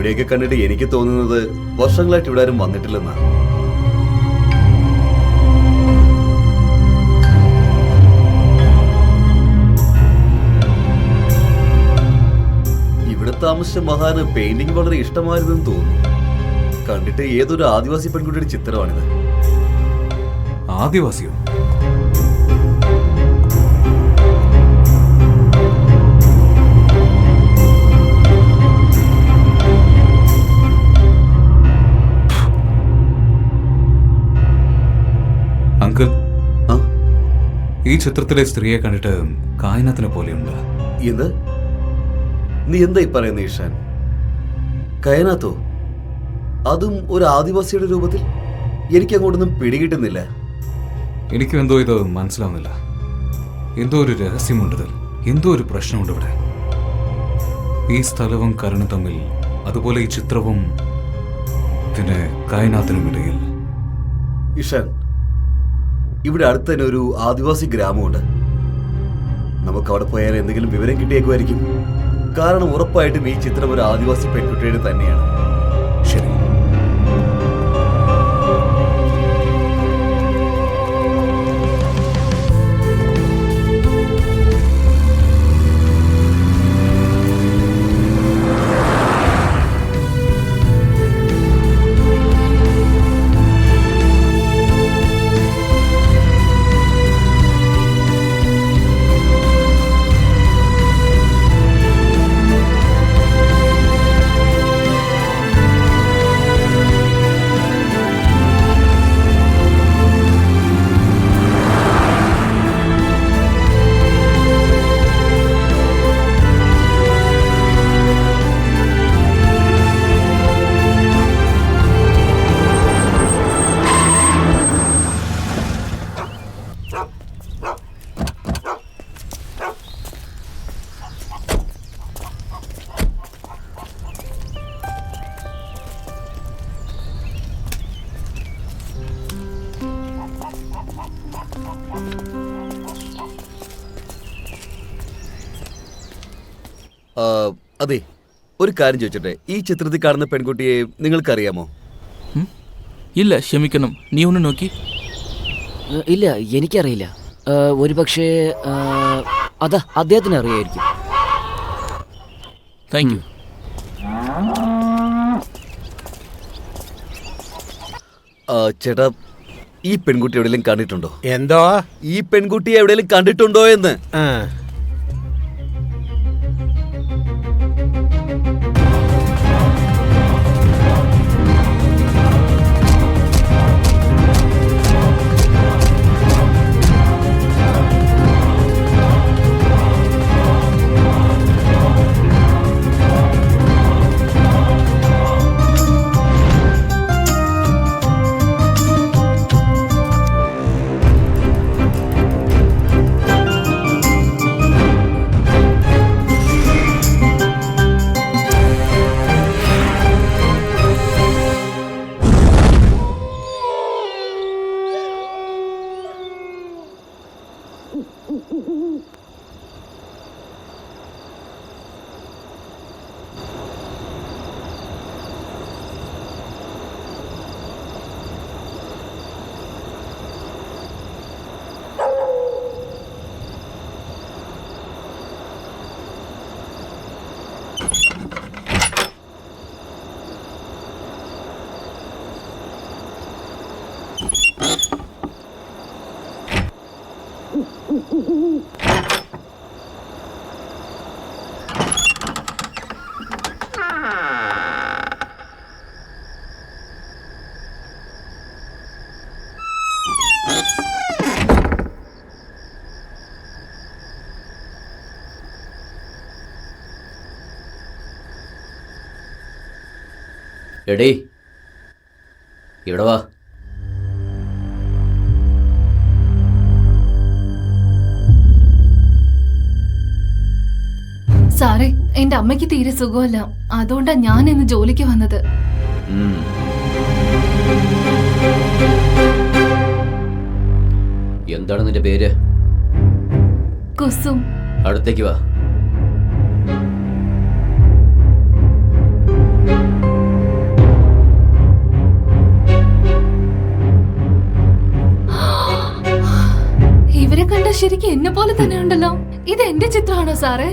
ഇവിടെയൊക്കെ കണ്ടിട്ട് എനിക്ക് തോന്നുന്നത് വർഷങ്ങളായിട്ട് ഇവിടെ ആരും വന്നിട്ടില്ലെന്നാ. ഇവിടെ താമസിച്ച മഹാന് പെയിന്റിംഗ് വളരെ ഇഷ്ടമായിരുന്നെന്ന് തോന്നുന്നു. കണ്ടിട്ട് ഏതൊരു ആദിവാസി പെൺകുട്ടിയുടെ ചിത്രമാണിത്. ആദിവാസിയോ? അങ്കിൾ, ഈ ചിത്രത്തിലെ സ്ത്രീയെ കണ്ടിട്ട് കായനാത്തിനെ പോലെയുണ്ട്. എന്ത്? നീ എന്തായി പറയുന്ന ഈഷാൻ? കയനാത്തോ? അതും ഒരു ആദിവാസിയുടെ രൂപത്തിൽ? എനിക്ക് അങ്ങോട്ടൊന്നും പിടികിട്ടുന്നില്ല. എനിക്കും എന്തോ ഇത് മനസ്സിലാവുന്നില്ല. എന്തോ ഒരു രഹസ്യമുണ്ടതിൽ, എന്തോ ഒരു പ്രശ്നമുണ്ട് ഇവിടെ. ഈ സ്ഥലവും കരുണ തമ്മിൽ, അതുപോലെ ഈ ചിത്രവും പിന്നെ കായനാത്തിനും ഇടയിൽ. ഈഷാൻ, ഇവിടെ അടുത്ത് തന്നെ ഒരു ആദിവാസി ഗ്രാമമുണ്ട്. നമുക്ക് അവിടെ പോയാൽ എന്തെങ്കിലും വിവരം കിട്ടിയേക്കുമായിരിക്കും. കാരണം ഉറപ്പായിട്ടും ഈ ചിത്രം ഒരു ആദിവാസി പെൺകുട്ടിയുടെ തന്നെയാണ്. ശരി. അതെ, ഒരു കാര്യം ചോദിച്ചോട്ടെ, ഈ ചിത്രത്തിൽ കാണുന്ന പെൺകുട്ടിയെ നിങ്ങൾക്കറിയാമോ? ഇല്ല, ക്ഷമിക്കണം. നീ ഒന്ന് നോക്കി. ഇല്ല, എനിക്കറിയില്ല. ഒരു പക്ഷേ അതാ അദ്ദേഹത്തിന് അറിയായിരിക്കും. Thank you. ചേട്ടാ, ഈ പെൺകുട്ടി എവിടെയെങ്കിലും കണ്ടിട്ടുണ്ടോ? എന്തോ? ഈ പെൺകുട്ടിയെ എവിടെയെങ്കിലും കണ്ടിട്ടുണ്ടോ എന്ന്. എടേ, ഇവിടെ വാ. സാറേ, എന്റെ അമ്മയ്ക്ക് തീരെ സുഖമല്ല. അതുകൊണ്ടാ ഞാൻ ഇന്ന് ജോലിക്ക് വന്നത്. എന്താണ് നിന്റെ പേര്? കുസും. അടുത്തേക്ക് വാ. ശരിക്കും എന്നെ പോലെ തന്നെ ഉണ്ടല്ലോ. ഇത് എന്റെ ചിത്രമാണോ സാറേ?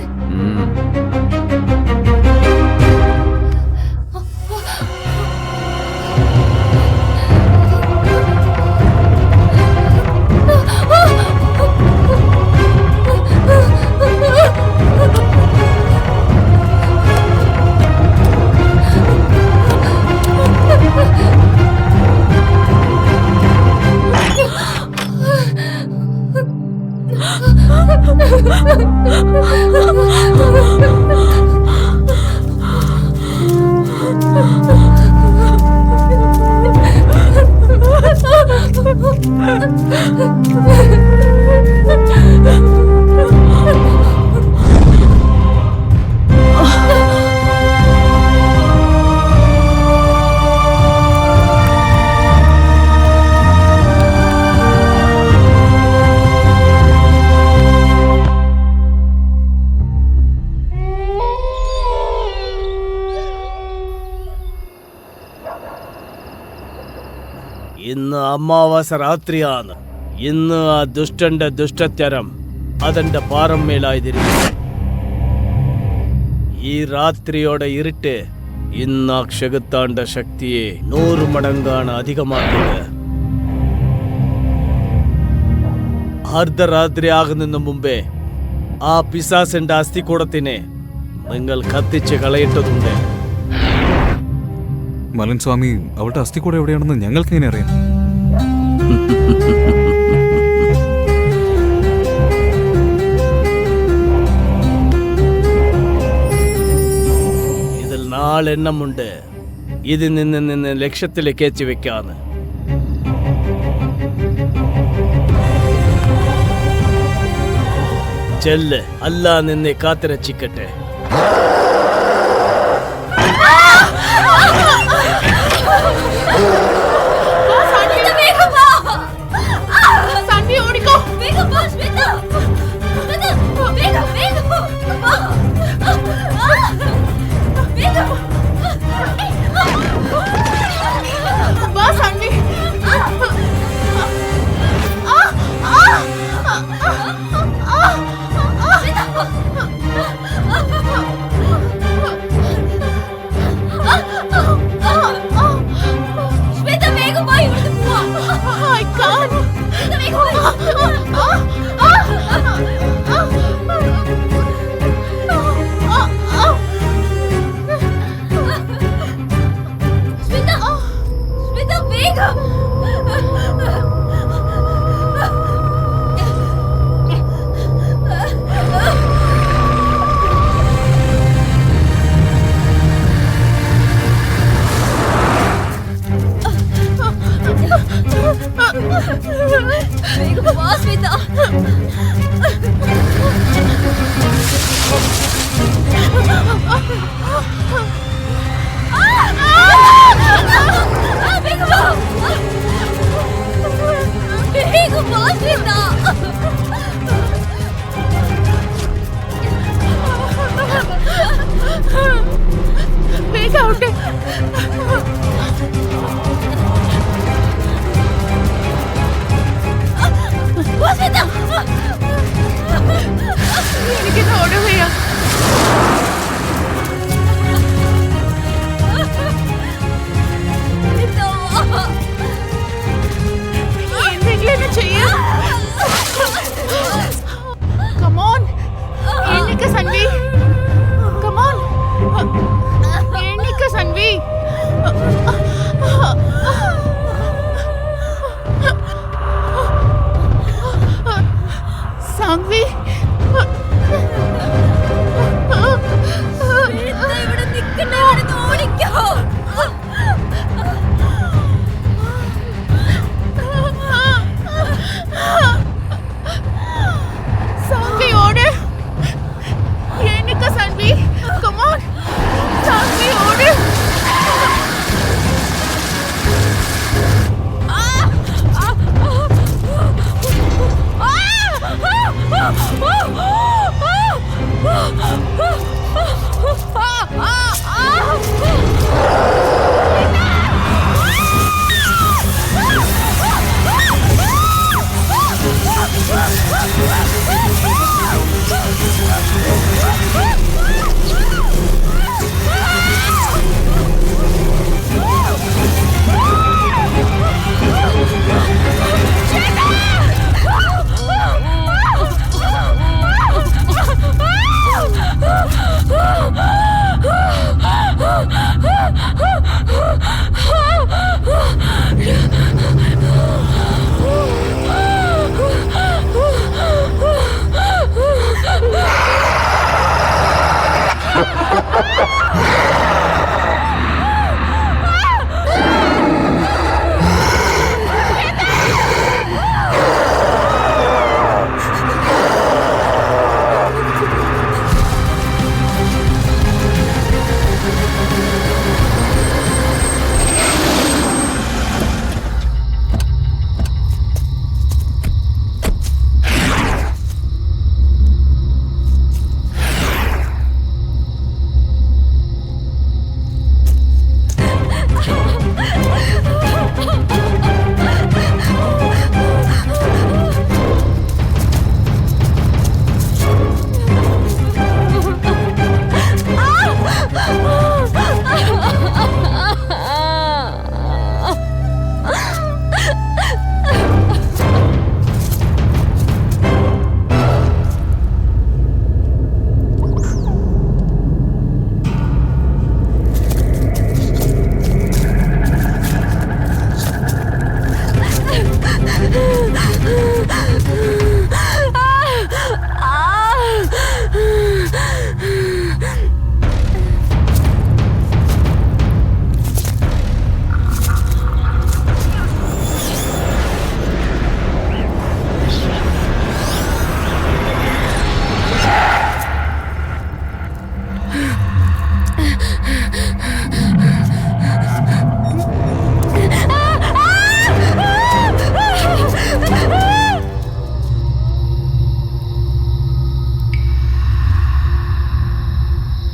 ഇന്ന് അമാവാസ രാത്രിയാണ്. ഇന്ന് ആ ദുഷ്ടന്റെ ദുഷ്ടത്തരം അതെന്റെ പാറമ്മേലായിരിക്കും. ഈ രാത്രിയോടെ ഇരുട്ട് ഇന്ന് ആ ക്ഷകുത്താണ്ട ശക്തിയെ 100 മടങ്ങാണ് അധികമാക്കിയത്. അർദ്ധരാത്രി ആകുന്നതിന് മുമ്പേ ആ പിശാസിന്റെ അസ്ഥികൂടത്തിനെ നിങ്ങൾ കത്തിച്ച് കളയേണ്ടതുണ്ട്. മലൻ സ്വാമി, അവളുടെ അസ്ഥിക്കൂടെ എവിടെയാണെന്ന് ഞങ്ങൾക്ക് എങ്ങനെ അറിയാം? ഇതിൽ 4 എണ്ണമുണ്ട്. ഇതിൽ നിന്ന് ലക്ഷ്യത്തിലേക്ക് എത്തി വെക്കാന്ന്. ചെല്ല്, അല്ലാ നിന്നെ കാത്തിരച്ചിക്കട്ടെ.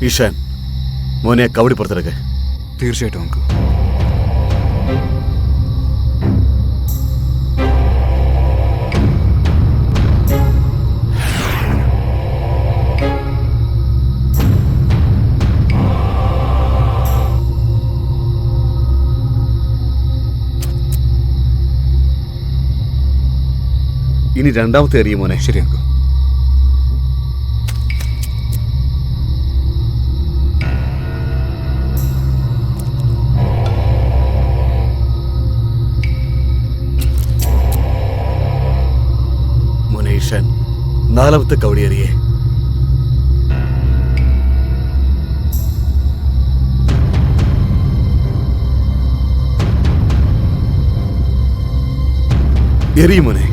ഇഷാൻ, മോനെ കവടി പുറത്തെടുക്ക. തീർച്ചയായിട്ടും അങ്കിൾ. ഇനി രണ്ടാമത്തെ എറിയ മോനെ. ശരി അങ്കിൾ. മോനെ ഇഷാൻ, നാലാമത്തെ കവടി എറിയേ. എറിയ മോനെ.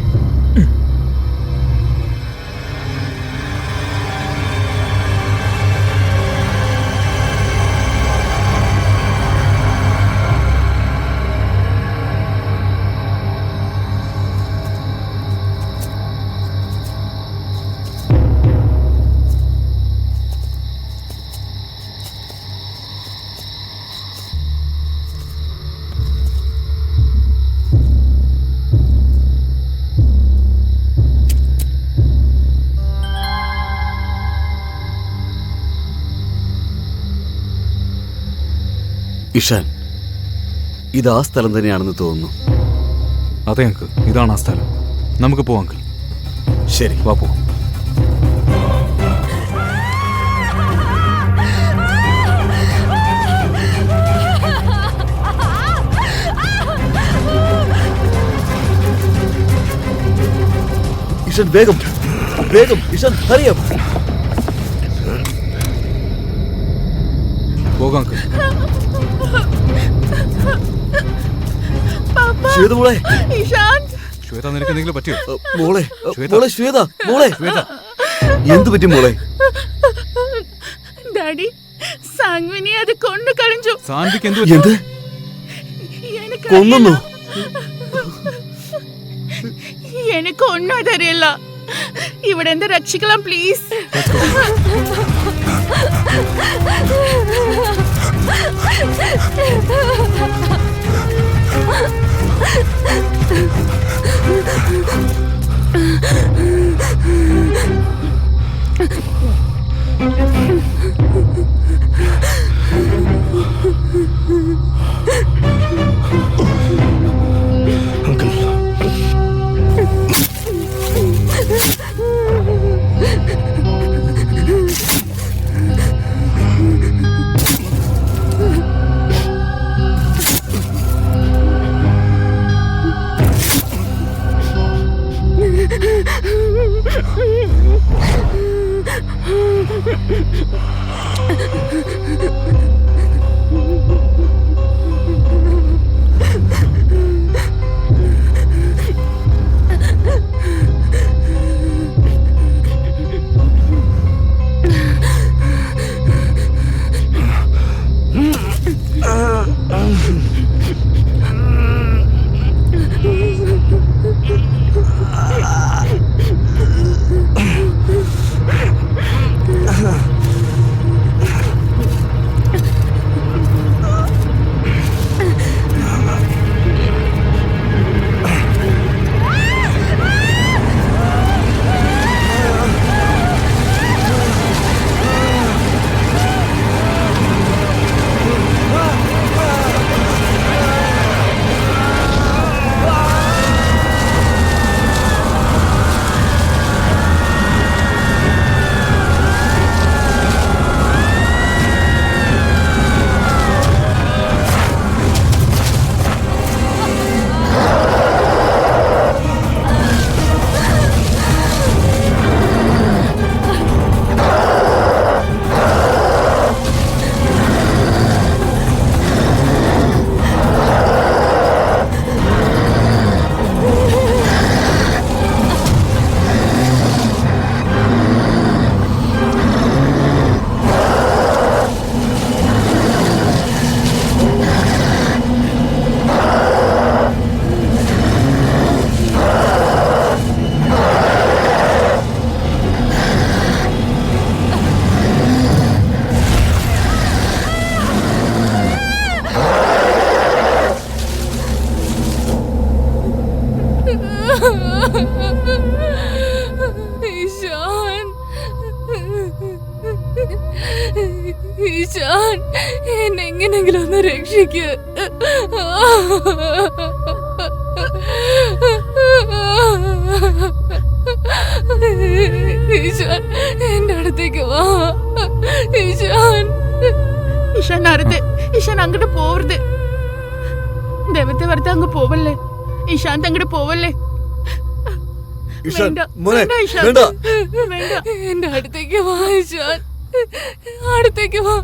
ഇഷാൻ, ഇത് ആ സ്ഥലം തന്നെയാണെന്ന് തോന്നുന്നു. അതെ അങ്കിൾ, ഇതാണ് ആ സ്ഥലം. നമുക്ക് പോവാം അങ്കിൾ. ശരി, വാ പോവാം. ഇഷാൻ വേഗം വേഗം, ഇഷാൻ ഹറിയം. പോകാം അങ്കിൾ. ശ്വേത മോളെ. ശ്വേത, നിനക്ക് എന്തെങ്കിലും പറ്റിയോ? മോളെ ശ്വേത. മോളെ ശ്വേത, മോളെ ശ്വേത, എന്ത് പറ്റി മോളെ? ഡാഡി, സാങ്വിനി അത് കൊണ്ടു കളഞ്ഞു. സാൻവിക്ക് എന്ത് എന്ത് കൊന്നു? എനിക്ക് ഒന്നും അതറിയില്ല. ഇവിടെ എന്ത് രക്ഷിക്കണം പ്ലീസ്. ഈശാൻ, എന്നെ എങ്ങനെങ്കിലും ഒന്ന് രക്ഷിക്ക്. ഈശാൻ, എന്റെ അടുത്തേക്ക് വാ. ഈശാൻ, ഇഷാൻ അരുത്. ഇഷാൻ അങ്ങോട്ട് പോവരുത്. ദൈവത്തെ വെറുതെ അങ്ങ് പോവല്ലേ. ഇഷാന്ത് അങ്ങോട്ട് പോവല്ലേ. വേണ്ട, വേണ്ട ഇഷാന്ത്, വേണ്ട. എന്റെ അടുത്തേക്ക് വാ ഈശാൻ, അടുത്തേക്ക് വാ.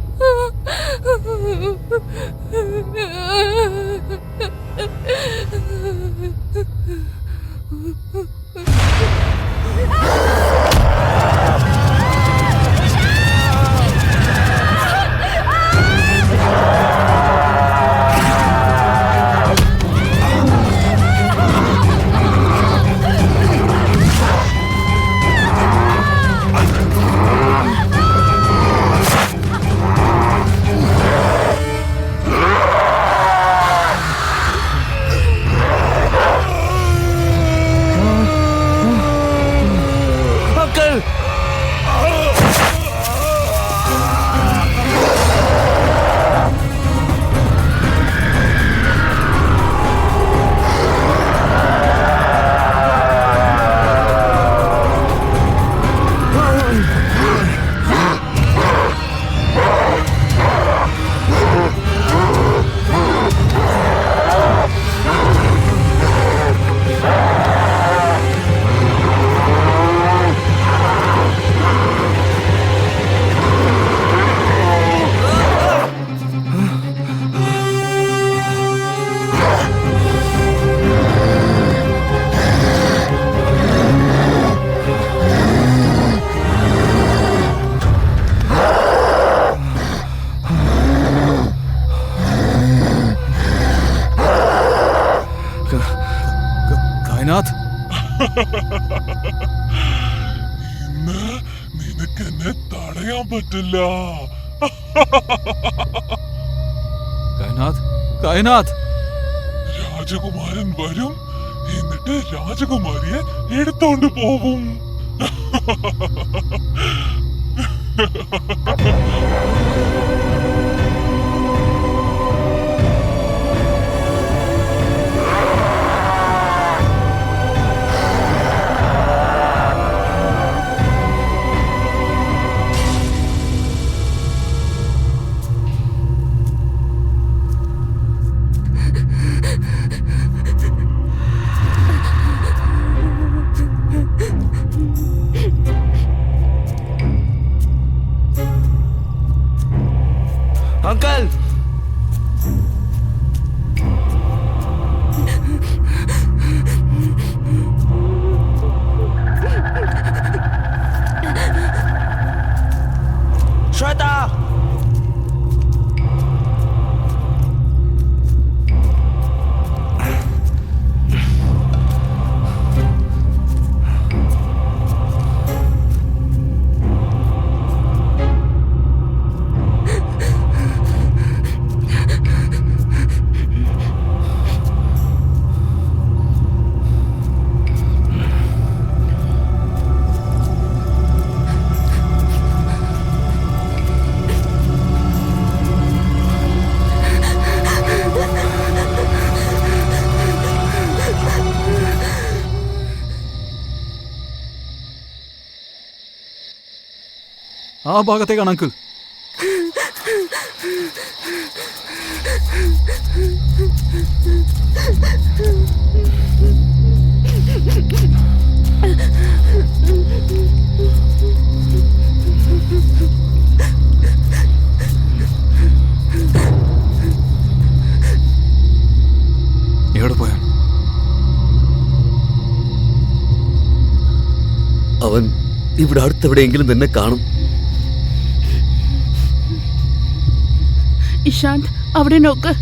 കായനാഥ്, ഇന്ന് നിനക്ക് എന്നെ തടയാൻ പറ്റില്ല. കായനാഥ്, കായനാഥ്. രാജകുമാരൻ വരും, എന്നിട്ട് രാജകുമാരിയെ എടുത്തോണ്ട് പോവും. अंकल श्वेता ആ ഭാഗത്തേക്കാണ് അങ്കിൾ. എവിടെ പോയാ? അവൻ ഇവിടെ അടുത്തെവിടെയെങ്കിലും തന്നെ കാണും. ഇഷാന്ത്, അവിടെ നോക്ക്.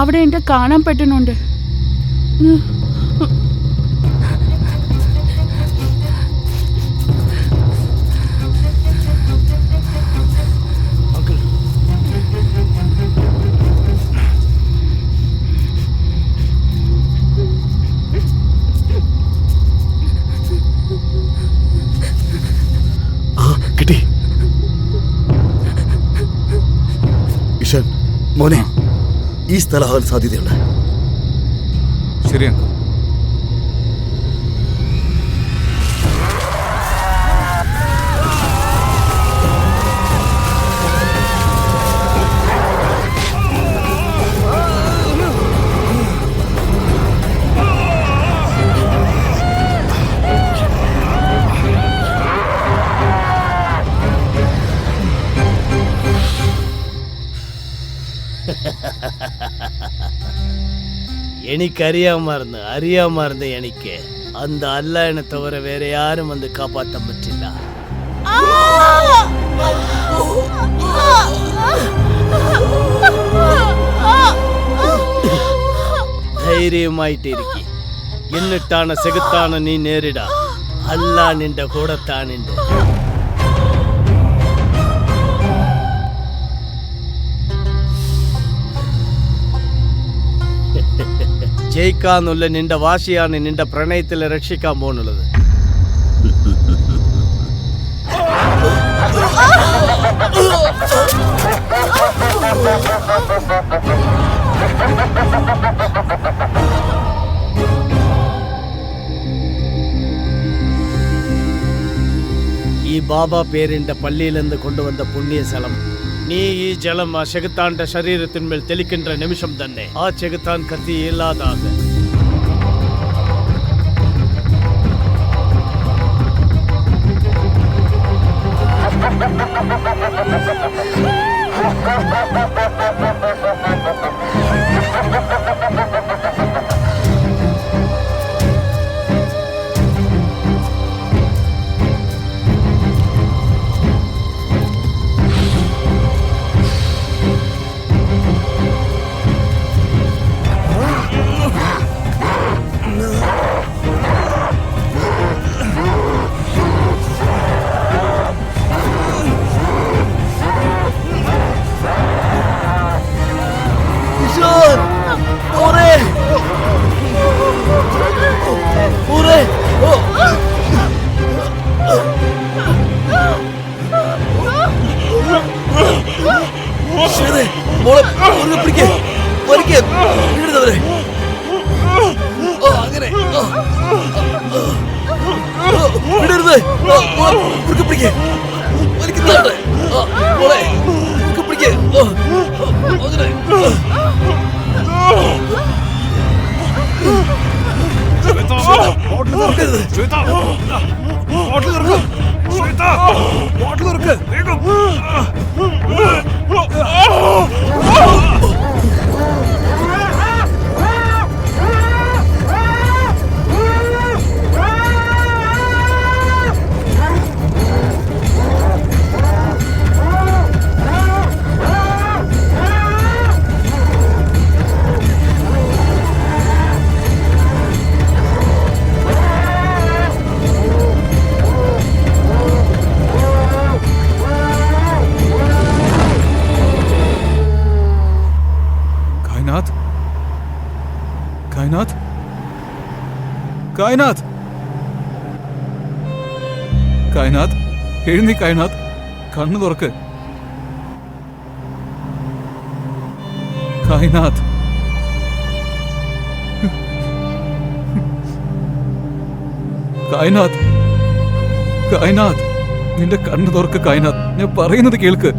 അവിടെ എന്റെ കാണാൻ പറ്റുന്നുണ്ട്. കിട്ടി. ഇഷാൻ മോനെ, ഈ സ്ഥലമാവാൻ സാധ്യതയുണ്ട്. ശരി അങ്കിൾ. അറിയാമായിരുന്നു എനിക്ക് அந்த அல்லாஹ்னை தவிர வேற யாரும் வந்து காப்பாற்ற பറ്റില്ല. ധൈര്യമായിട്ടിരിക്കും. എന്നിട്ടാണ് സെകുത്താണ് നീ നേരിടാ. അല്ലാഹ് നിന്റെ കൂടെ താനുണ്ട്. ജയിക്കാന്നുള്ള നിന്റെ വാശിയാണ് നിന്റെ പ്രണയത്തിൽ രക്ഷിക്കാൻ പോകുന്നുള്ളത്. ഈ ബാബ പേരിന്റെ പള്ളിയിൽ നിന്ന് കൊണ്ടുവന്ന പുണ്യസ്ഥലം. നീ ഈ ജലം ആ ചെകുത്താന്റെ ശരീരത്തിന്മേൽ തെളിക്കിன்ற നിമിഷം തന്നെ ആ ചെകുത്താൻ കത്തി ഇല്ലാതാകും. കായനാഥ്, കായനാഥ്, എഴുന്നേ കായനാഥ്, കണ്ണു തുറക്ക്. കായനാഥ്, കായനാഥ്, കായനാഥ്, നിന്റെ കണ്ണു തുറക്ക് കായനാഥ്. ഞാൻ പറയുന്നത് കേൾക്ക്.